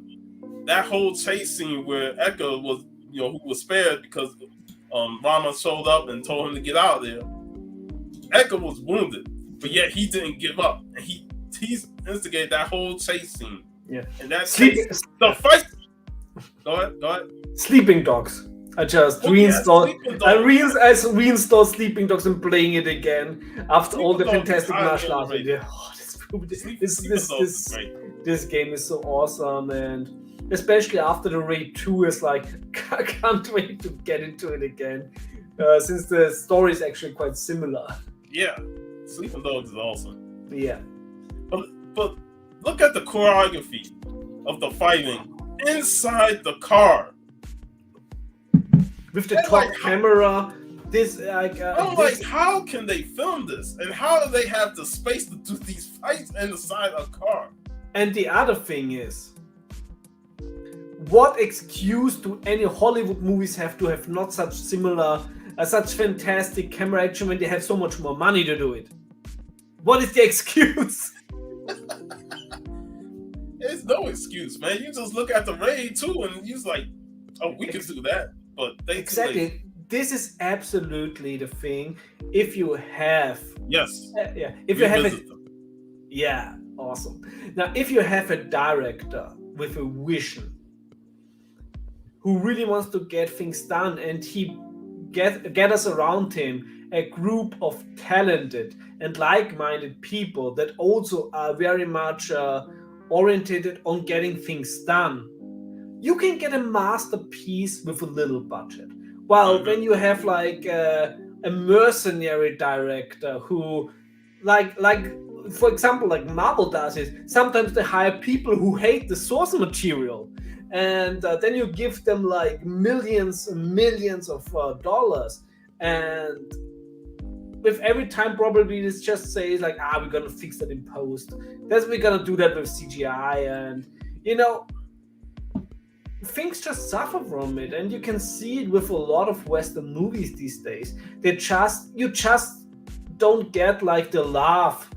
that whole chase scene where Eka was, who was spared because Rama showed up and told him to get out of there. Eka was wounded, but yet he didn't give up, and he instigated that whole chase scene. Yeah, and that the fight. Go ahead. Sleeping Dogs. I just reinstalled. I reinstalled Sleeping Dogs and playing it again after all the fantastic martial arts. This game is so awesome, and especially after the Raid 2 is like, I can't wait to get into it again, since the story is actually quite similar. Yeah, Sleeping Dogs is awesome. Yeah, but look at the choreography of the fighting inside the car. With the top camera, how can they film this, and how do they have the space to do these fights inside a car? And the other thing is, what excuse do any Hollywood movies have to have not such similar, such fantastic camera action when they have so much more money to do it? What is the excuse? There's no excuse, man. You just look at the Raid 2 and you're like, oh, we can do that. But exactly, this is absolutely the thing. If you have, if you have awesome. Now, if you have a director with a vision who really wants to get things done, and he gathers around him a group of talented and like-minded people that also are very much oriented on getting things done, you can get a masterpiece with a little budget. Well, when you have like a mercenary director who, like for example, like Marvel does is sometimes they hire people who hate the source material, and then you give them like millions and millions of dollars, and with every time probably this just says like, we're gonna fix that in post. We're gonna do that with CGI, and things just suffer from it, and you can see it with a lot of Western movies these days. You just don't get like the laugh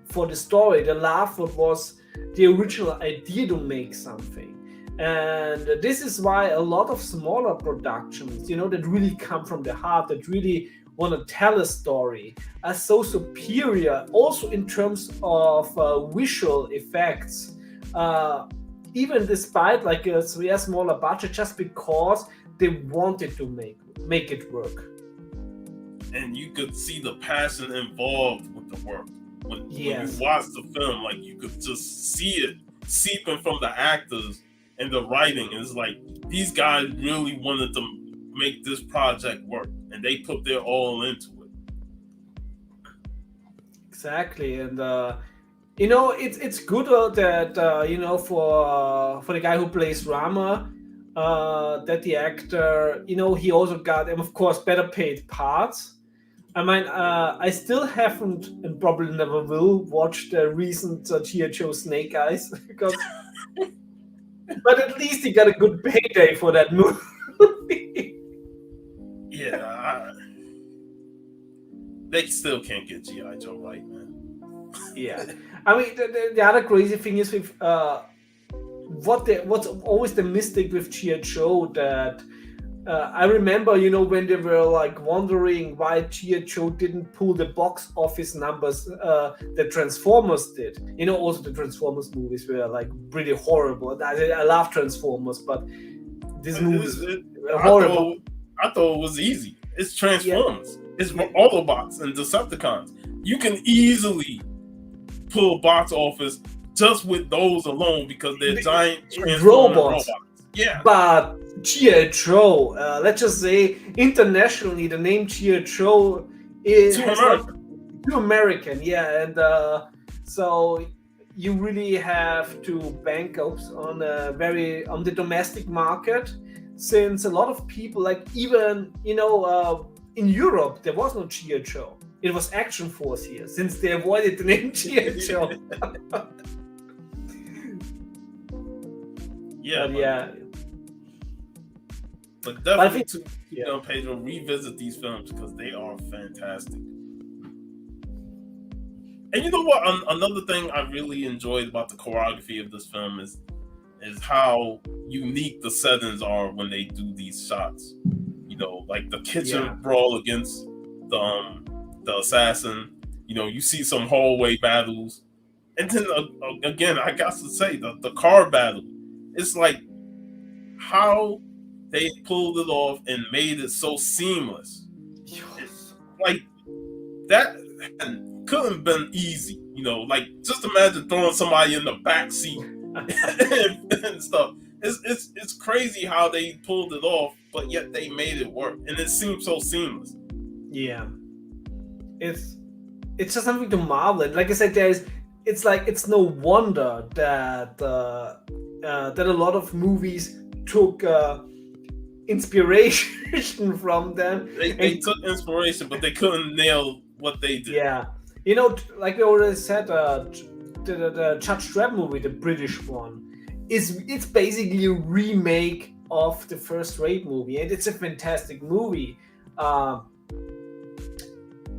for the story, the laugh what was the original idea to make something. And this is why a lot of smaller productions, that really come from the heart, that really want to tell a story, are so superior, also in terms of visual effects. Even despite like a smaller budget, just because they wanted to make it work. And you could see the passion involved with the work. When you watch the film, like you could just see it seeping from the actors and the writing. And it's like, these guys really wanted to make this project work, and they put their all into it. Exactly. And it's good that for the guy who plays Rama, that the actor, he also got, and of course, better paid parts. I mean, I still haven't, and probably never will, watch the recent G.I. Joe Snake Eyes, because, but at least he got a good payday for that movie. Yeah, they still can't get G.I. Joe right, man. Yeah, I mean, the other crazy thing is with what's always the mistake with G.I. Joe, that I remember, when they were like wondering why G.I. Joe didn't pull the box office numbers that Transformers did. Also the Transformers movies were like pretty horrible. I love Transformers, but these movies were horrible. I thought it was easy. It's Transformers. Yeah. It's Autobots and Decepticons. You can easily pull box office just with those alone because they're giant robots. Yeah. But G.I. Joe, let's just say internationally, the name G.I. Joe is too American. Yeah, and so you really have to bank on the domestic market, since a lot of people, like even in Europe, there was no G.I. Joe. It was Action Force here, since they avoided the name G.I. Joe. Yeah. But But I definitely, think, Pedro, revisit these films because they are fantastic. And you know what? Another thing I really enjoyed about the choreography of this film is how unique the settings are when they do these shots. You know, like the kitchen brawl against the assassin. You know, you see some hallway battles, and then again, I got to say the car battle. It's like how they pulled it off and made it so seamless. It's like that couldn't have been easy. You know, like just imagine throwing somebody in the back seat and stuff. It's crazy how they pulled it off, but yet they made it work, and it seemed so seamless. Yeah, it's just something to marvel at. Like I said, it's no wonder that that a lot of movies took inspiration from them. They took inspiration, but they couldn't nail what they did. Yeah, like we already said, the Judge Dredd movie, the British one, it's basically a remake of the first Raid movie, and it's a fantastic movie.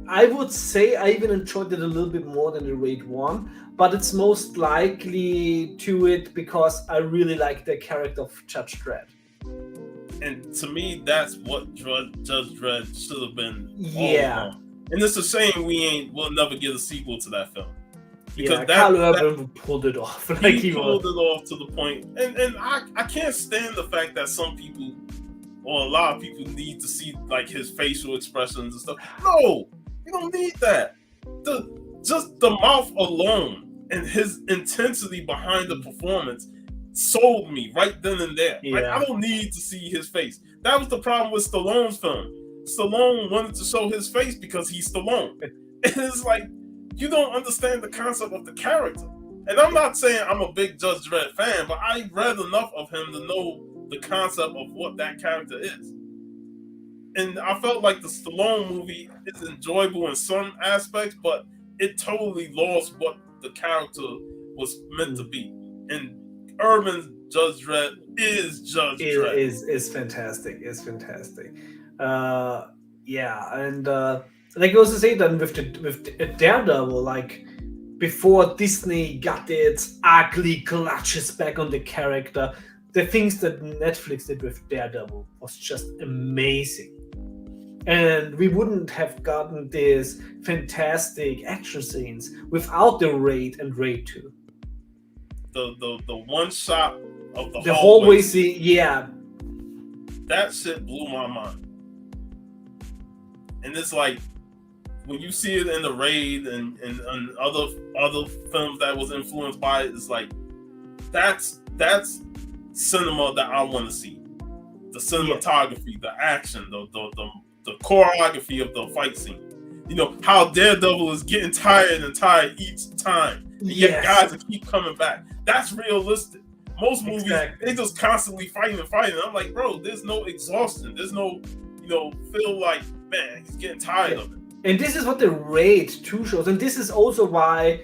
I would say I even enjoyed it a little bit more than the Raid 1, but it's most likely to it because I really like the character of Judge Dredd. And to me, that's what Judge Dredd should have been. Yeah. And it's a shame we'll never get a sequel to that film. Because Carl Urban pulled it off. He pulled it off to the point. And I can't stand the fact that some people, or a lot of people, need to see like his facial expressions and stuff. No! You don't need that. Just the mouth alone and his intensity behind the performance sold me right then and there. Yeah. Like, I don't need to see his face. That was the problem with Stallone's film. Stallone wanted to show his face because he's Stallone. And it's like, you don't understand the concept of the character. And I'm not saying I'm a big Judge Dredd fan, but I read enough of him to know the concept of what that character is. And I felt like the Stallone movie is enjoyable in some aspects, but it totally lost what the character was meant to be. And Urban's Judge Dredd is Judge Dredd. Is fantastic. It's fantastic. And like I also say then with Daredevil, like before Disney got its ugly clutches back on the character, the things that Netflix did with Daredevil was just amazing. And we wouldn't have gotten these fantastic action scenes without the Raid and Raid 2. The one shot of the hallway scene, that shit blew my mind. And it's like when you see it in the Raid and other films that was influenced by it, it's like that's cinema that I want to see. The cinematography, the action, the choreography of the fight scene. You know, how Daredevil is getting tired each time. And yet guys keep coming back. That's realistic. Most movies, they just constantly fighting. I'm like, bro, there's no exhaustion. There's no, feel like, man, he's getting tired of it. And this is what the Raid 2 shows. And this is also why,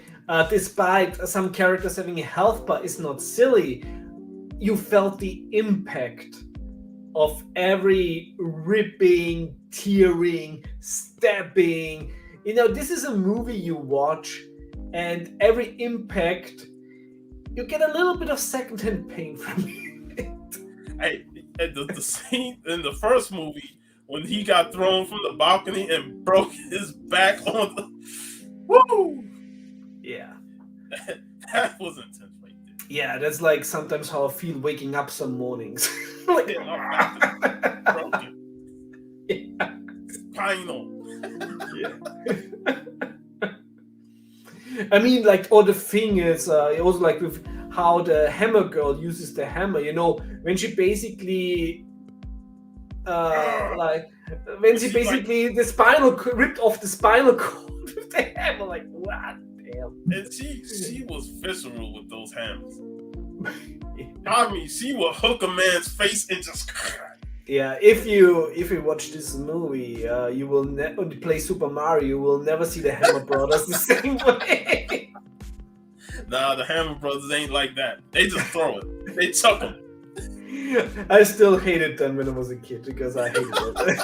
despite some characters having a health bar is not silly, you felt the impact of every ripping, tearing, stabbing. This is a movie you watch, and every impact, you get a little bit of secondhand pain from it. Hey, the scene in the first movie when he got thrown from the balcony and broke his back on the... Woo! Yeah. That was intense right there. Yeah, that's like sometimes how I feel waking up some mornings. Like, broken. Yeah. Spinal. I mean, like, the thing is, also like with how the hammer girl uses the hammer, when she basically, the spinal ripped off the spinal cord with the hammer, like, what? Damn. And she was visceral with those hammers. I mean, she would hook a man's face and just... Yeah, if you watch this movie, you will play Super Mario, you will never see the Hammer Brothers the same way. Nah, the Hammer Brothers ain't like that. They just throw it. They chuck them. I still hated them when I was a kid because I hated it.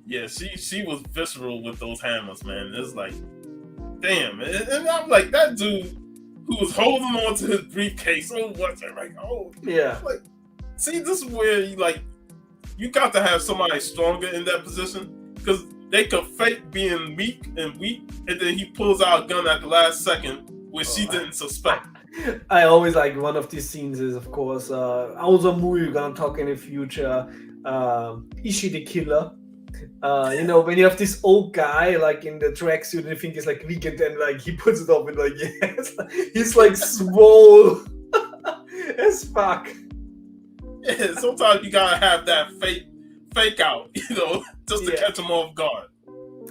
Yeah, she was visceral with those hammers, man. It's like, damn, and I'm like, that dude who was holding on to his briefcase so much, I'm like, oh, Yeah. like, see, this is where you got to have somebody stronger in that position, because they could fake being weak, and then he pulls out a gun at the last second where she didn't suspect. I always like one of these scenes is, of course, also a movie we're gonna talk in the future, Ishi the Killer. You know, when you have this old guy like in the tracksuit and you think it's like weekend, and like he puts it off and like, yes, he's like swole as fuck. Yeah, sometimes you gotta have that fake out, you know, just to catch them off guard.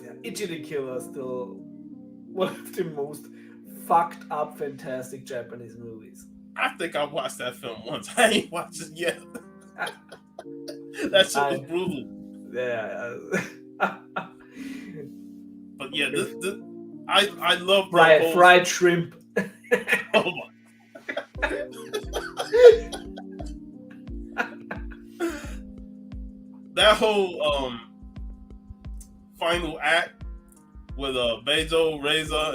Yeah, Ichi the Killer is still one of the most fucked up, fantastic Japanese movies. I think I watched that film once. I ain't watched it yet. That shit was brutal. Yeah. But yeah, this I love fried shrimp. Oh my. That whole final act with Bejo, Reza,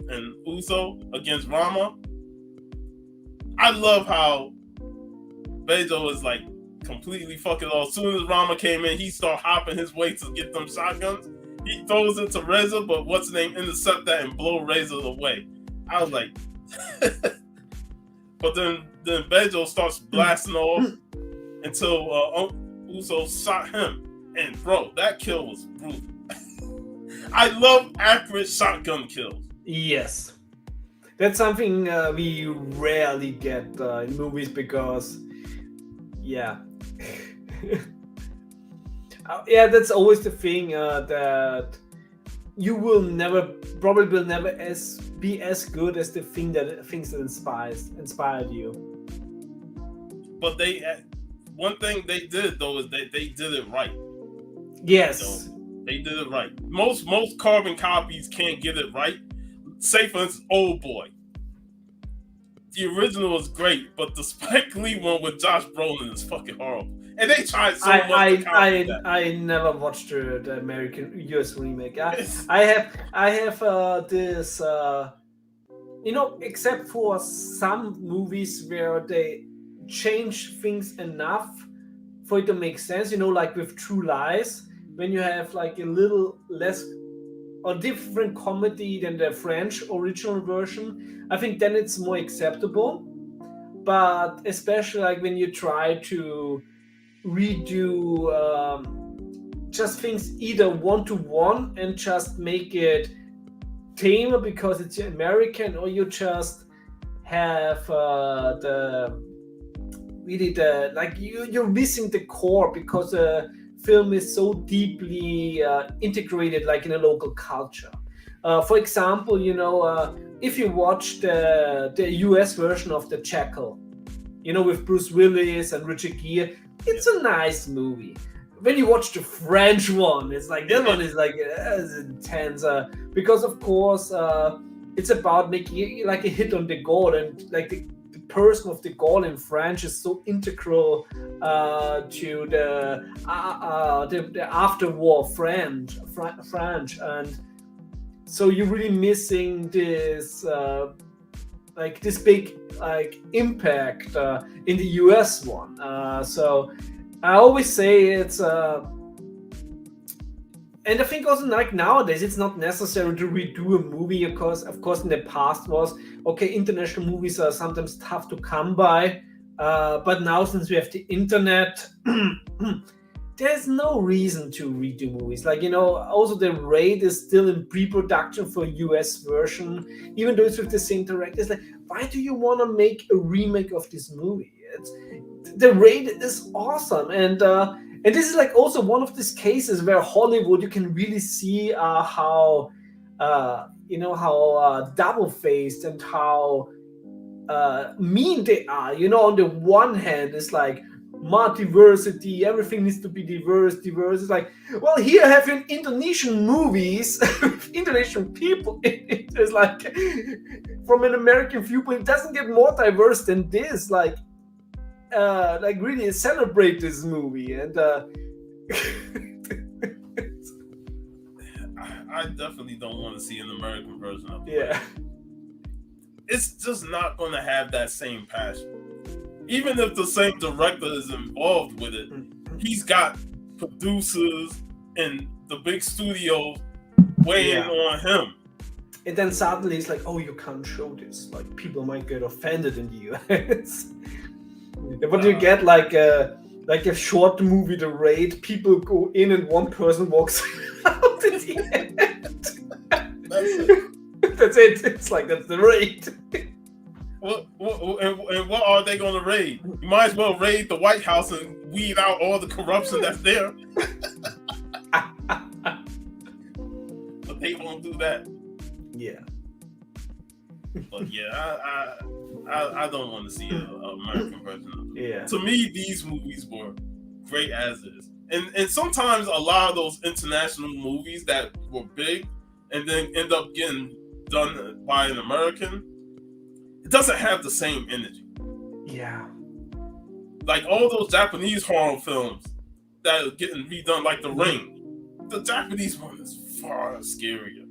and Uso against Rama. I love how Bejo is like completely fucking off. As soon as Rama came in, he started hopping his way to get them shotguns. He throws it to Reza, but what's the name, intercept that and blow Reza away. I was like, but then Bejo starts blasting off until Uso shot him, and bro, that kill was brutal. I love accurate shotgun kills. Yes, that's something we rarely get in movies because, yeah. Yeah, that's always the thing that you will probably will never be as good as the things that inspired you. But one thing they did though is they did it right. Yes, they did it right. Most carbon copies can't get it right. Say for instance, Old Boy. The original is great, but the Spike Lee one with Josh Brolin is fucking horrible. And they tried so much to copy that. I never watched the American US remake. I have this you know, except for some movies where they change things enough for it to make sense, you know, like with True Lies, when you have like a little less or different comedy than the French original version, I think then it's more acceptable. But especially like when you try to redo just things either one-to-one and just make it tamer because it's American, or you just have you're missing the core because the film is so deeply integrated like in a local culture. For example, you know, if you watch the US version of The Jackal, you know, with Bruce Willis and Richard Gere, it's a nice movie. When you watch the French one, it's like that one is like it's intense because of course it's about making like a hit on the goal, and like the person of the goal in French is so integral to the after war French, and so you're really missing this like this big like impact in the US one. So I always say it's and I think also like nowadays it's not necessary to redo a movie, because of course in the past was okay, international movies are sometimes tough to come by, but now since we have the internet, there's no reason to redo movies. Like, you know, also the Raid is still in pre-production for US version, even though it's with the same director. It's like, why do you want to make a remake of this movie? The Raid is awesome, and this is like also one of these cases where Hollywood, you can really see how you know, how double-faced and how mean they are. You know, on the one hand, it's like multiversity, everything needs to be diverse. It's like, well, here I have in Indonesian movies with Indonesian people. It's like, from an American viewpoint, it doesn't get more diverse than this. Like really celebrate this movie. And I definitely don't want to see an American version of it. yeah. It's just not going to have that same passion. Even if the same director is involved with it, he's got producers and the big studios weighing on him. And then suddenly it's like, oh, you can't show this. Like, people might get offended in the US. But you get like a short movie, The Raid. People go in and one person walks out at the end. That's it. It's like, that's The Raid. And what are they going to raid? You might as well raid the White House and weed out all the corruption that's there. But they won't do that. Yeah. But yeah, I don't want to see an American version of it. Yeah. To me, these movies were great as is. And sometimes a lot of those international movies that were big and then end up getting done by an American, it doesn't have the same energy. Yeah. Like all those Japanese horror films that are getting redone, like The Ring. The Japanese one is far scarier,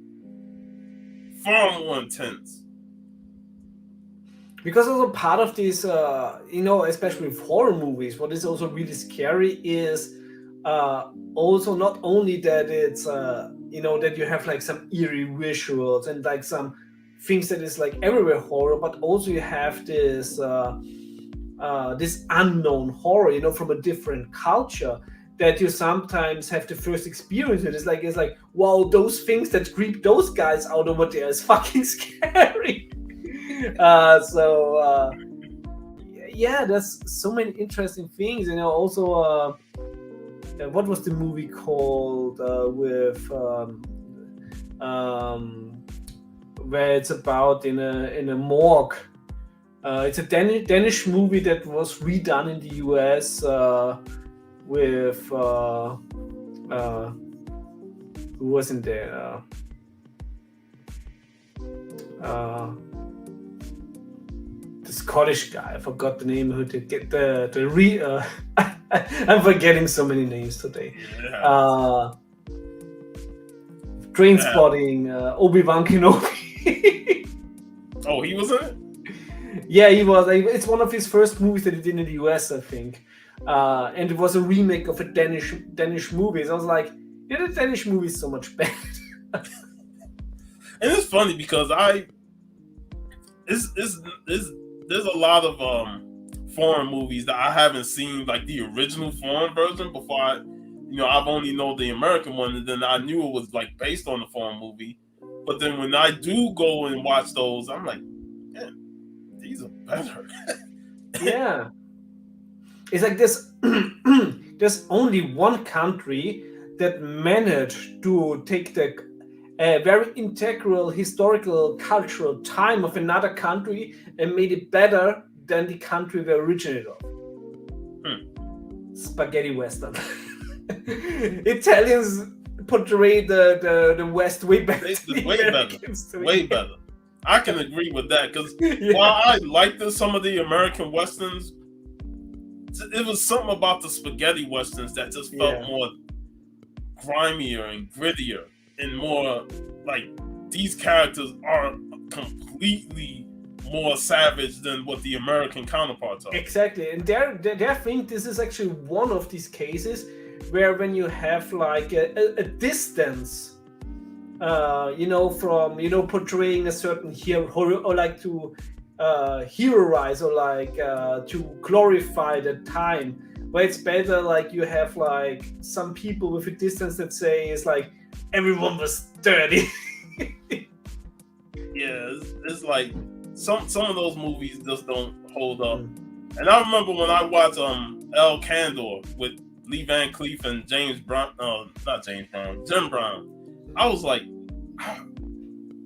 far more intense. Because also part of this, especially with horror movies, what is also really scary is also not only that it's, that you have like some eerie visuals and like some things that is like everywhere horror, but also you have this this unknown horror, from a different culture that you sometimes have the first experience with. It's like, wow, those things that creep those guys out over there is fucking scary. There's so many interesting things. Also, what was the movie called with where it's about in a morgue? It's a Danish movie that was redone in the US with who was in there? The Scottish guy. I forgot the name. Who did get I'm forgetting so many names today. Yeah. Trainspotting, Obi-Wan Kenobi. Oh, he was in it? Yeah, he was. It's one of his first movies that he did in the US, I think. And it was a remake of a Danish movie. So I was like, the Danish movie is so much better. And it's funny because there's a lot of foreign movies that I haven't seen, like the original foreign version before I've only known the American one, and then I knew it was like based on the foreign movie. But then when I do go and watch those, I'm like, man, these are better. Yeah. It's like this, there's only one country that managed to take the very integral historical cultural time of another country and made it better than the country they originated of. Spaghetti Western. Italians portray the West way better. Way better. I can agree with that because while I liked some of the American Westerns, it was something about the spaghetti Westerns that just felt more grimier and grittier and more like these characters are completely more savage than what the American counterparts are. Exactly, and I think this is actually one of these cases where when you have like a distance, from portraying a certain hero or like to heroize or like to glorify the time, where it's better like you have like some people with a distance that say it's like everyone was dirty. Yeah, it's like some of those movies just don't hold up. And I remember when I watched El Candor with Lee Van Cleef and Jim Brown. I was like,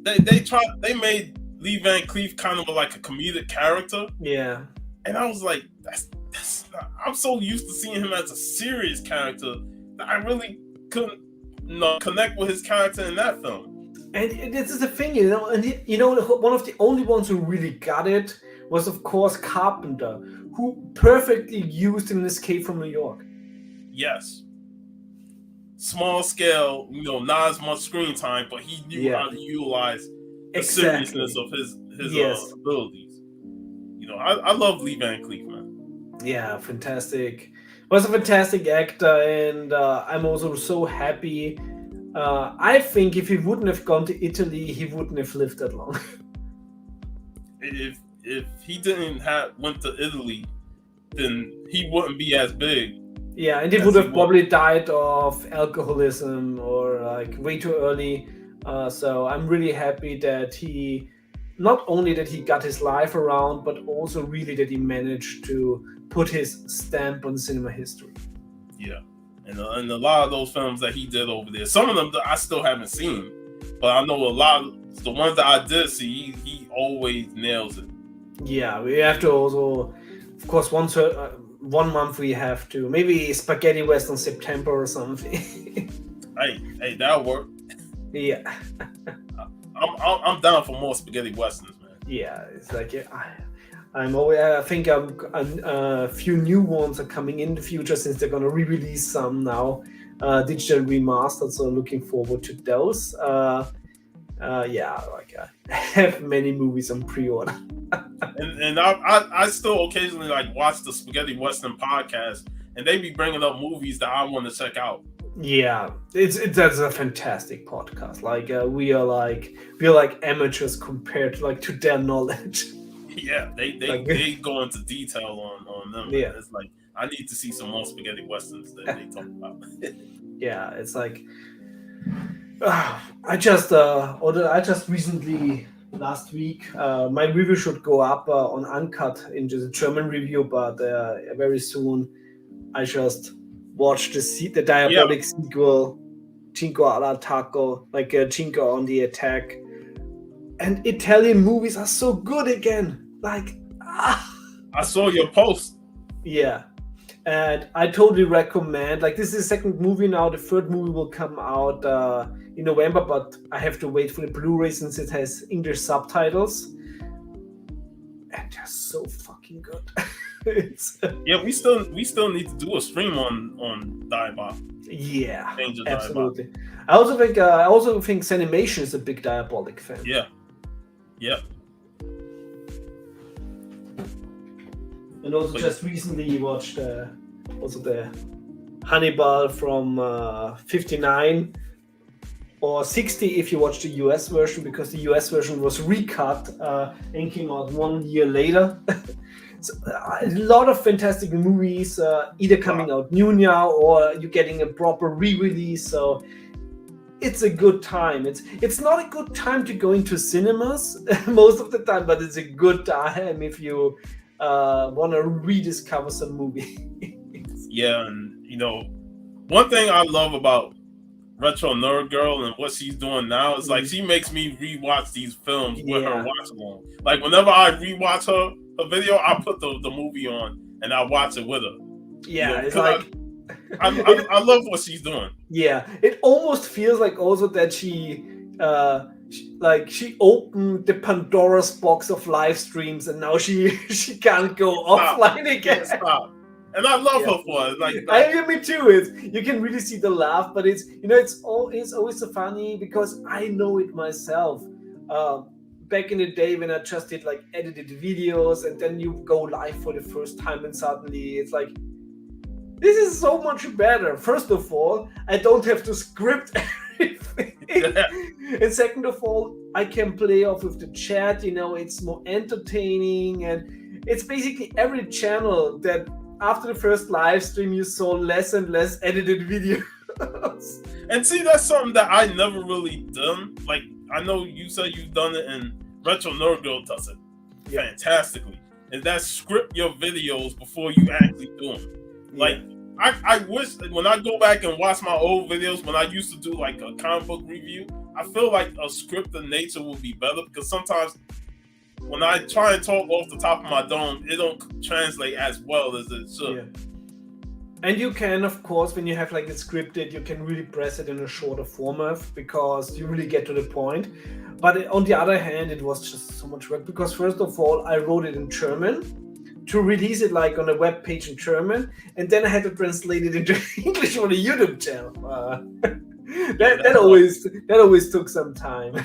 they made Lee Van Cleef kind of like a comedic character. Yeah. And I was like, that's not, I'm so used to seeing him as a serious character that I really couldn't connect with his character in that film. And this is the thing, one of the only ones who really got it was, of course, Carpenter, who perfectly used an Escape from New York. Yes. Small scale, not as much screen time, but he knew how to utilize the seriousness of his abilities. I love Lee Van Cleef, man. Yeah, fantastic. Was a fantastic actor, and I'm also so happy. I think if he wouldn't have gone to Italy, he wouldn't have lived that long. If he didn't went to Italy, then he wouldn't be as big. Yeah, and he would have probably died of alcoholism or like way too early. So I'm really happy that he, not only that he got his life around, but also really that he managed to put his stamp on cinema history. Yeah, and a lot of those films that he did over there, some of them I still haven't seen, but I know a lot of the ones that I did see, he always nails it. Yeah, we have to also, of course, one month we have to, maybe Spaghetti Western September or something. hey, that'll work. Yeah. I'm down for more spaghetti westerns, man. Yeah, it's like I think a few new ones are coming in the future, since they're gonna re-release some now, digital remastered. So looking forward to those. I have many movies on pre-order. and I still occasionally watch the Spaghetti Western podcast, and they be bringing up movies that I want to check out. Yeah, that's a fantastic podcast. We are like amateurs compared to their knowledge. Yeah, they go into detail on them. Yeah, it's like I need to see some more spaghetti westerns that they talk about. Yeah, it's like I just recently last week my review should go up on Uncut into the German review, but very soon I just watched the diabolic sequel, Cinco all'attacco, Cinco on the attack. And Italian movies are so good again. I saw your post. Yeah. And I totally recommend, this is the second movie now. The third movie will come out in November, but I have to wait for the Blu-ray since it has English subtitles. And they're so fucking good. We still need to do a stream on Diabolic. Yeah, absolutely. I also think Sanimation is a big Diabolic fan. Yeah. And also just recently watched also the Hannibal from 59 or 60 if you watch the US version, because the US version was recut and came out 1 year later. So, a lot of fantastic movies either coming out new now or you're getting a proper re-release. So it's a good time. It's not a good time to go into cinemas most of the time, but it's a good time if you want to rediscover some movie. Yeah, and one thing I love about Retro Nerd Girl and what she's doing now is she makes me rewatch these films with her watch along. Whenever I rewatch her video, I put the movie on and I watch it with her. Yeah, it's I love what she's doing. Yeah, it almost feels like also that she opened the Pandora's box of live streams and now she can't go offline again. Stop. And I love her for it. Me too. You can really see the laugh, but it's always so funny because I know it myself. Back in the day when I just did edited videos, and then you go live for the first time and suddenly it's this is so much better. First of all, I don't have to script everything. And second of all, I can play off with the chat, it's more entertaining, and it's basically every channel that after the first live stream you saw less and less edited videos. And see, that's something that I never really done. I know you said you've done it, and Retro Nerd Girl does it fantastically. And that's script your videos before you actually do them. I wish that when I go back and watch my old videos, when I used to do a comic book review, I feel like a scripted nature would be better, because sometimes when I try and talk off the top of my dome, it don't translate as well as it should. And you can, of course, when you have like it scripted, you can really press it in a shorter format because you really get to the point. But on the other hand, it was just so much work because first of all, I wrote it in German to release it like on a web page in German, and then I had to translate it into English on a YouTube channel. That always took some time.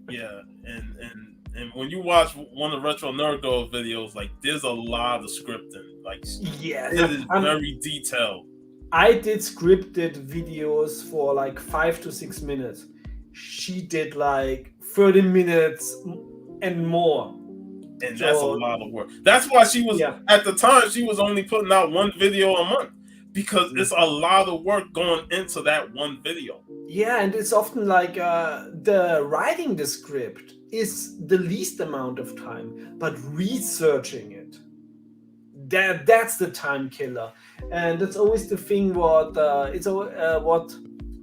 Yeah, and when you watch one of Retro Nerd Girl videos, like there's a lot of scripting. Like Yeah, it is very detailed. I did scripted videos for like 5 to 6 minutes. She did like 30 minutes and more. And that's a lot of work. That's why she was at the time she was only putting out one video a month because it's a lot of work going into that one video. Yeah, and it's often like the writing the script is the least amount of time, but researching it, that's the time killer. And that's always the thing what what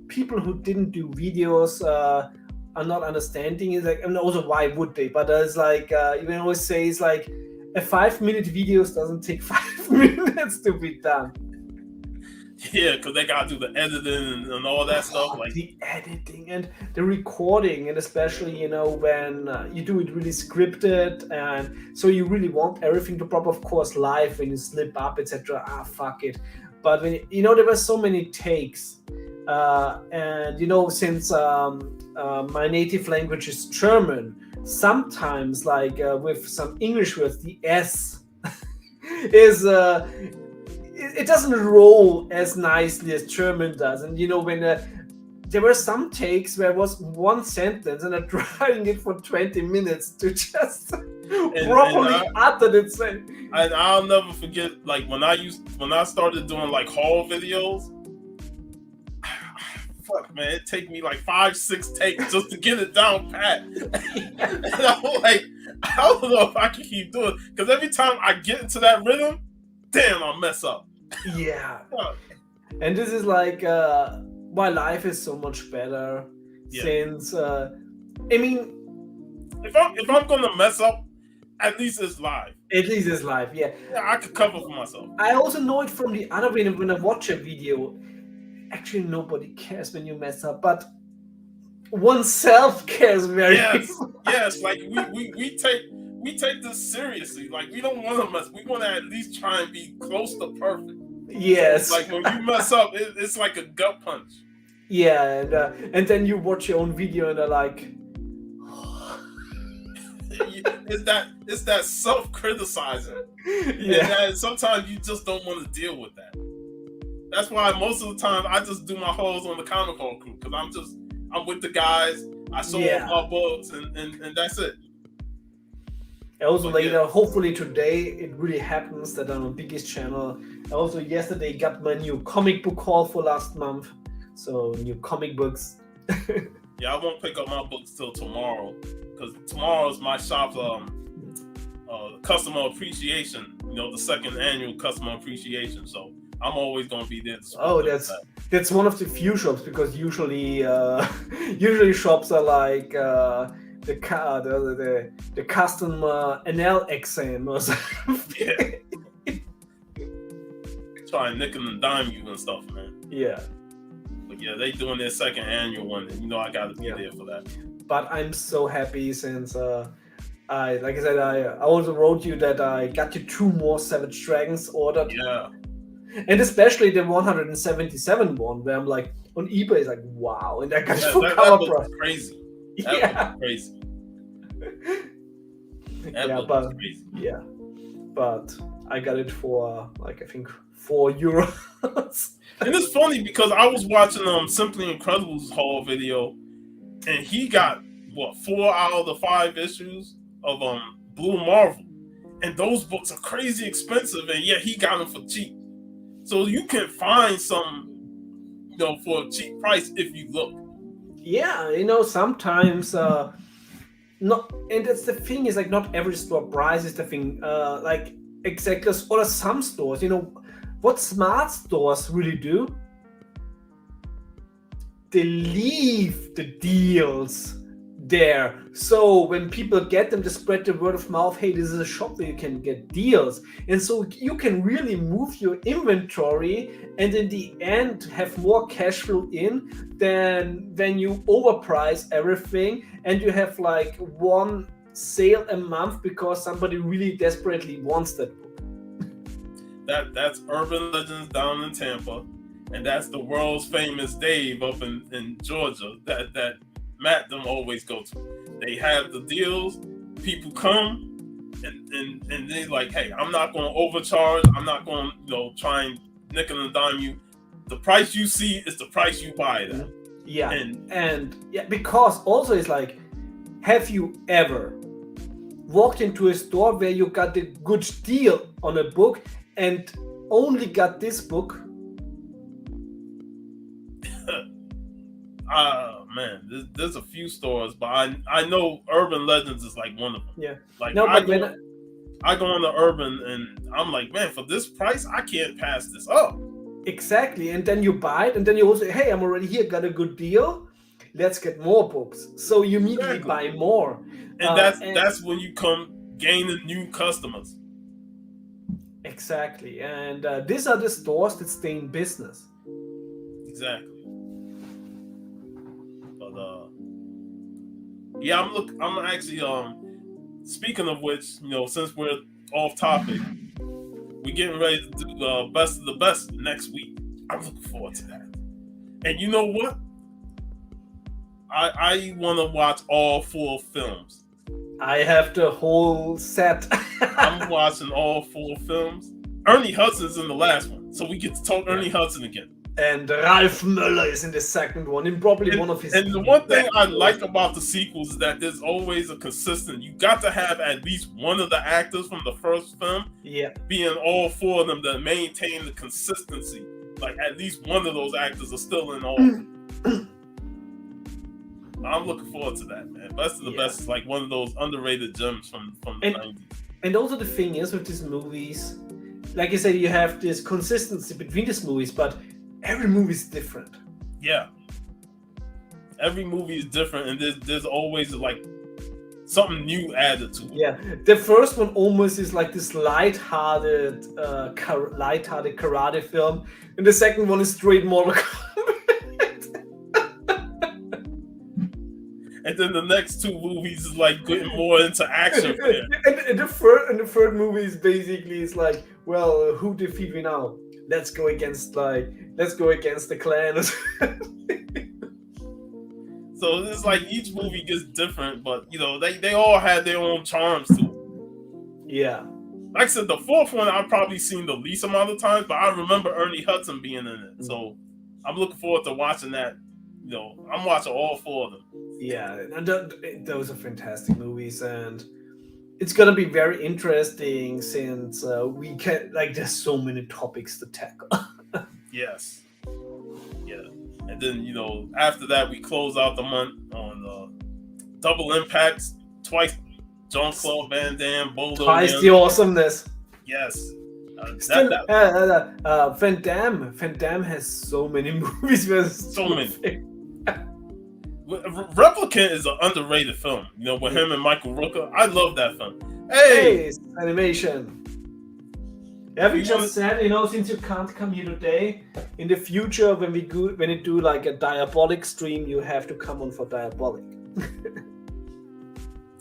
people who didn't do videos are not understanding is like, and also why would they? But it's like you can always say it's like a 5-minute video doesn't take 5 minutes to be done. Yeah, because they gotta do the editing and all that stuff. Like the editing and the recording, and especially when you do it really scripted, and so you really want everything to pop, of course, live when you slip up, etc. Fuck it. But when there were so many takes, and since my native language is German, sometimes like with some English words, the S is. It doesn't roll as nicely as German does, and when there were some takes where it was one sentence and I'm trying it for 20 minutes to just properly utter it. And I'll never forget, like when I started doing like haul videos. Fuck man, it take me like 5-6 takes just to get it down pat. And I'm like, I don't know if I can keep doing it because every time I get into that rhythm, damn, I mess up. Yeah. And this is like why life is so much better since I mean, if I'm gonna mess up, at least it's live. Yeah, I could cover for myself. I also know it from the other way. When I watch a video, actually nobody cares when you mess up, but oneself cares very much. Yes, like we take this seriously. Like we don't want to mess. We want to at least try and be close to perfect. Yes. So like when you mess up, it's like a gut punch. Yeah, and then you watch your own video and they're like, it's that self-criticizing. Yeah. And sometimes you just don't want to deal with that. That's why most of the time I just do my hauls on the Comic Con crew because I'm with the guys. I show off my books and that's it. Also later, hopefully today, it really happens that I'm on biggest channel. I also yesterday got my new comic book haul for last month. So new comic books. Yeah, I won't pick up my books till tomorrow because tomorrow is my shop's customer appreciation. The second annual customer appreciation. So I'm always gonna be there. That's one of the few shops because usually shops are like the customer anal exam or something. Try and nickel and dime you and stuff, man. Yeah. But yeah, they doing their second annual one, and I gotta be there for that. But I'm so happy since I also wrote you that I got you 2 more Savage Dragons ordered. Yeah. And especially the 177 one, where I'm like on eBay, it's like wow, and I got it for cover price. Crazy. That was crazy. That crazy. Yeah, but I got it for like I think €4. And it's funny because I was watching Simply Incredible's haul video, and he got 4 out of the 5 issues of Blue Marvel, and those books are crazy expensive, and he got them for cheap. So you can find some, for a cheap price if you look. Yeah, sometimes not, and that's the thing is like not every store price is the thing. Like exactly, or some stores, what smart stores really do? They leave the deals there. So when people get them, to spread the word of mouth, hey, this is a shop where you can get deals. And so you can really move your inventory and in the end have more cash flow in than when you overprice everything and you have like one sale a month because somebody really desperately wants that book. That's Urban Legends down in Tampa, and that's the world's famous Dave up in Georgia that Matt them always go to. They have the deals, people come and they like, hey, I'm not gonna overcharge, I'm not gonna try and nickel and dime you. The price you see is the price you buy it at. Yeah. And yeah, because also it's like, have you ever walked into a store where you got a good deal on a book and only got this book? Man, there's a few stores, but I know Urban Legends is like one of them. Yeah. Like no, I but go on to Urban and I'm like, man, for this price, I can't pass this up. Exactly. And then you buy it and then you also, hey, I'm already here, got a good deal. Let's get more books. So you immediately buy more. And that's when you come gaining new customers. Exactly. And these are the stores that stay in business. Exactly. But yeah, I'm actually speaking of which, since we're off topic, we're getting ready to do best of the best next week. I'm looking forward to that. And you know what? I want to watch all 4 films. I have the whole set. I'm watching all 4 films. Ernie Hudson's in the last one, so we get to talk Ernie Hudson again. And Ralph Möller is in the second one, and probably one of his. And the one thing I like about the sequels is that there's always a consistent. You got to have at least one of the actors from the first film, being all 4 of them that maintain the consistency. Like at least one of those actors are still in all. I'm looking forward to that, man. Best of the Best is like one of those underrated gems from the 90s. And also the thing is with these movies, like I said, you have this consistency between these movies, but every movie is different. Yeah. Every movie is different, and there's always like something new added to it. Yeah. The first one almost is like this light-hearted karate film, and the second one is straight Mortal Kombat. And then the next 2 movies is like getting more into action. And the third movie is basically like, well, who defeat we now? Let's go against the clan. So it's like each movie gets different, but they all had their own charms to it. Yeah. Like I said, the 4th one I've probably seen the least amount of times, but I remember Ernie Hudson being in it. So I'm looking forward to watching that. I'm watching all 4 of them. Yeah, and those are fantastic movies, and it's gonna be very interesting since we can there's so many topics to tackle. Yes. Yeah. And then, after that, we close out the month on Double Impacts, twice Jean-Claude Van Damme, Boulder. Twice the awesomeness. Yes. Van Damme has so many movies. So many. Replicant is an underrated film, with him and Michael Rooker. I love that film. Hey, animation. Have you just said, since you can't come here today, in the future when you do like a Diabolic stream, you have to come on for Diabolic.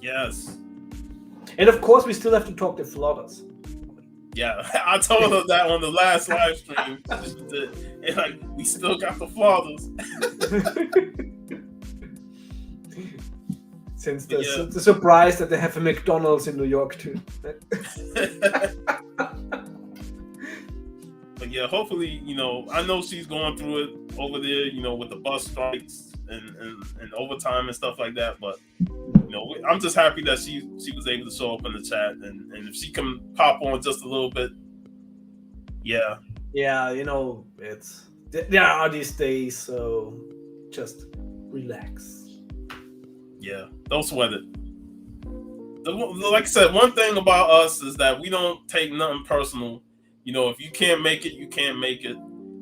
Yes. And of course, we still have to talk to Flodders. Yeah, I told her that on the last live stream. And like, we still got the Flodders. Since the surprise that they have a McDonald's in New York too. But yeah, hopefully, I know she's going through it over there, with the bus strikes and overtime and stuff like that. But I'm just happy that she was able to show up in the chat, and if she can pop on just a little bit, yeah. Yeah, there are these days, so just relax. Yeah, don't sweat it. Like I said, one thing about us is that we don't take nothing personal. If you can't make it, you can't make it.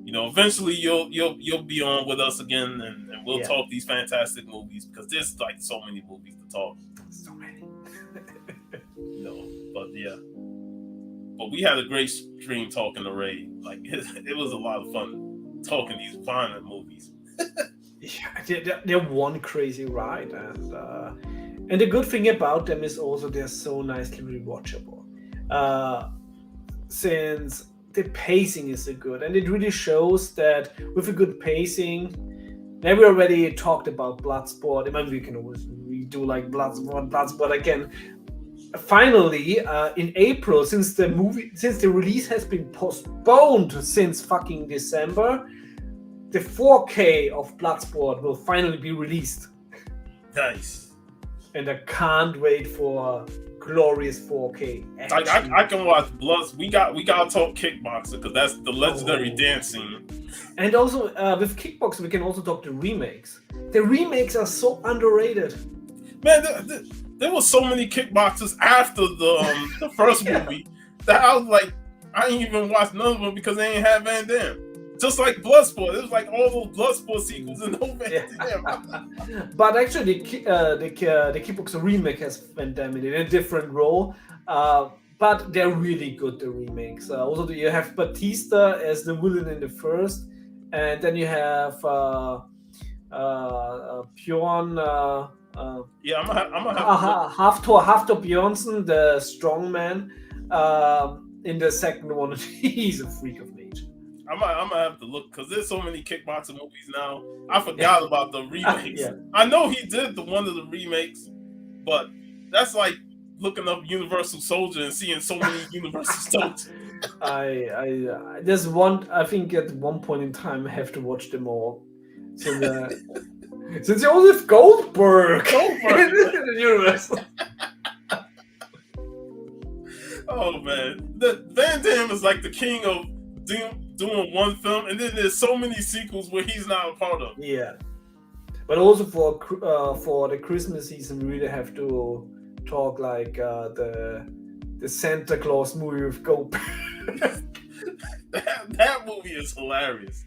Eventually you'll be on with us again, and we'll talk these fantastic movies because there's like so many movies to talk. So many. But yeah. But we had a great stream talking to Ray. Like it was a lot of fun talking these violent movies. Yeah, they're one crazy ride, and the good thing about them is also they're so nicely rewatchable. Since the pacing is so good, and it really shows that with a good pacing. Now we already talked about Bloodsport. I mean, we can always redo like Bloodsport again. Finally, in April, since the release has been postponed since fucking December, the 4K of Bloodsport will finally be released. Nice. And I can't wait for glorious 4K. I can watch Bloods. We got to talk Kickboxer because that's the legendary dance scene. And also with Kickboxer, we can also talk the remakes. The remakes are so underrated. Man, there was so many Kickboxers after the first movie that I was like, I ain't even watched none of them because they ain't have Van Damme. Just like Bloodsport, it was like all those Bloodsport sequels and no Van Damme. But actually, the Kickboxer remake has Van Damme in a different role. But they're really good, the remakes. Also, you have Batista as the villain in the first, and then you have Bjorn. Yeah, I'm gonna have Hafthor Bjornsson, the strongman, in the second one. He's a freak of nature. I'm gonna have to look because there's so many Kickboxer movies now. I forgot about the remakes. Yeah. I know he did one of the remakes, but that's like looking up Universal Soldier and seeing so many Universal Soldiers. There's one. I think at one point in time I have to watch them all. Since you also have Goldberg in the universe. Oh man, the Van Damme is like the king of doing one film, and then there's so many sequels where he's not a part of. Yeah, but also for the Christmas season, we really have to talk like the Santa Claus movie with Goldberg. that movie is hilarious.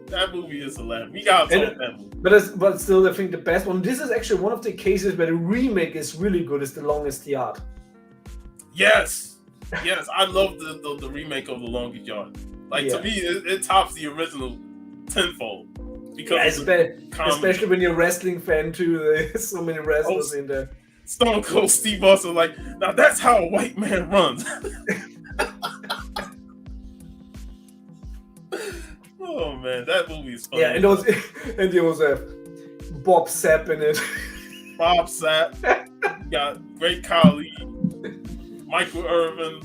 That movie is hilarious. We gotta talk that movie. But still, I think the best one. This is actually one of the cases where the remake is really good. Is The Longest Yard. Yes, I love the remake of The Longest Yard. Like to me, it tops the original tenfold. Because especially when you're a wrestling fan too. There's so many wrestlers in there. Stone Cold Steve Austin, like, now that's how a white man runs. Oh man, that movie is funny. Yeah, and there was Bob Sapp in it. Bob Sapp, you got Great Khali, Michael Irvin.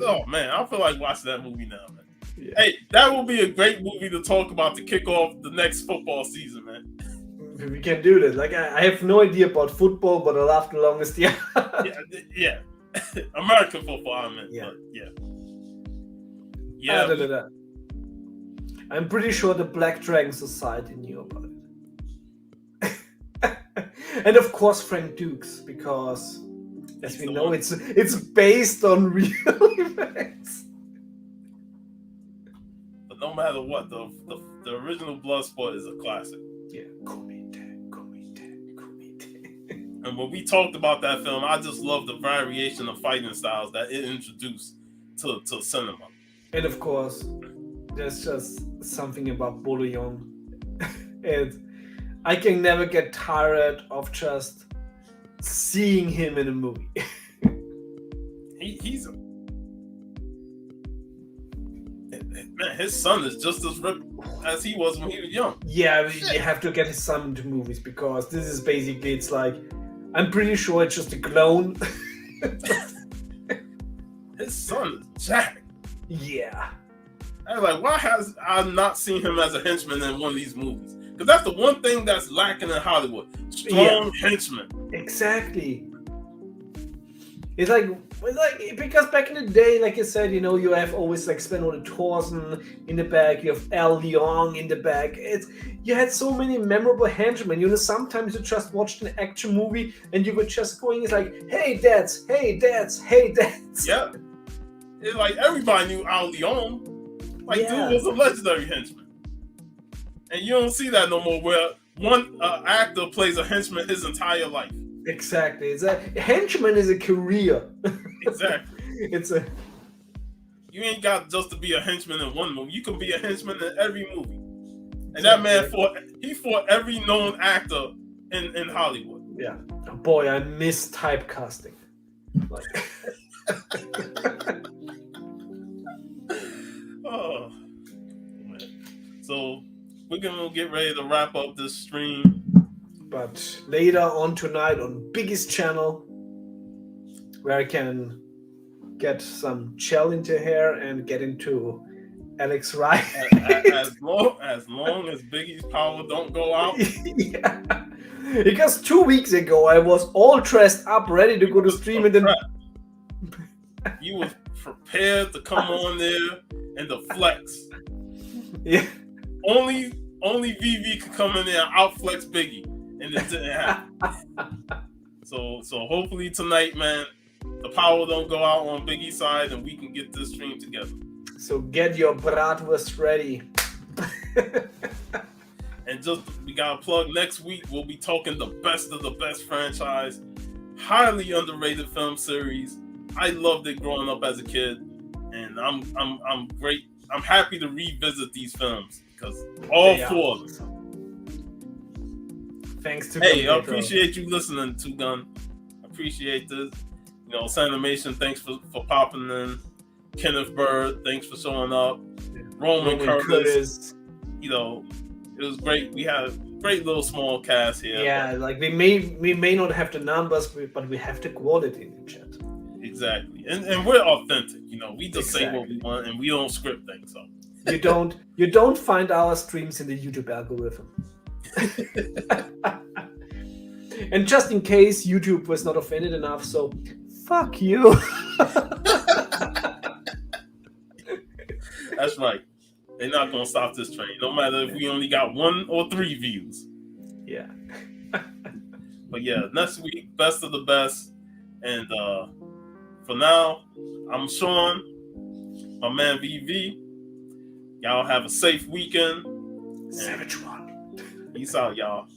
Oh man, I feel like watching that movie now, man. Yeah. Hey, that will be a great movie to talk about to kick off the next football season, man. We can do that. Like I have no idea about football, but I love The Longest Yard. Yeah. American football, I meant. Yeah. Yeah. I'm pretty sure the Black Dragon Society knew about it. And of course Frank Dukes, because as we know, it's based on real events. But no matter what, the original Bloodsport is a classic. Yeah. And when we talked about that film, I just love the variation of fighting styles that it introduced to cinema. And of course, there's just something about Bouillon. And I can never get tired of just seeing him in a movie. He's man, his son is just as ripped as he was when he was young. Yeah, you have to get his son into movies because this is basically, it's like, I'm pretty sure it's just a clone. His son is Jack. Yeah. I'm like, why has I not seen him as a henchman in one of these movies? Because that's the one thing that's lacking in Hollywood. Strong henchmen. Exactly. It's like because back in the day, like I said, you know, you have always like Sven Ole Thorsen in the back, you have Al Leong in the back. You had so many memorable henchmen. You know, sometimes you just watched an action movie and you were just going, it's like, hey dads, hey dads, hey dads. Yeah. It's like everybody knew Al Leong. Like, dude was a legendary henchman. And you don't see that no more, where one actor plays a henchman his entire life. Exactly. It's a henchman is a career. Exactly. It's a You ain't got just to be a henchman in one movie. You can be a henchman in every movie. And that man fought every known actor in Hollywood. Yeah. Boy, I miss typecasting. Like Oh man. So we're gonna get ready to wrap up this stream. but later on tonight on Biggie's channel, where I can get some gel into hair and get into Alex Wright. as long as Biggie's power don't go out. Yeah. Because 2 weeks ago I was all dressed up, ready to go to stream, and then You was prepared to come on there and to flex. yeah. Only VV could come in there and outflex Biggie, and it didn't happen. So hopefully tonight, man, the power don't go out on Biggie's side, and we can get this stream together. So get your bratwurst ready. And just we gotta plug, next week we'll be talking the best of the best franchise, highly underrated film series. I loved it growing up as a kid, and I'm great. I'm happy to revisit these films because all four of them. Thanks to Hey, I appreciate you listening to Gun. Appreciate this. You know, Sanimation, thanks for popping in. Kenneth Bird, thanks for showing up. Roman Curtis. You know, it was great. We had a great little small cast here. Yeah, like we may not have the numbers, but we have the quality in the chat. Exactly, and we're authentic. You know, we just say what we want, and we don't script things. So you don't find our streams in the YouTube algorithm. And just in case YouTube was not offended enough, so fuck you. That's right. They're not gonna stop this train, no matter if we only got 1 or 3 views. Yeah. But yeah, next week, best of the best. And for now, I'm Sean, my man VV. Y'all have a safe weekend. Savage one. Peace out, y'all.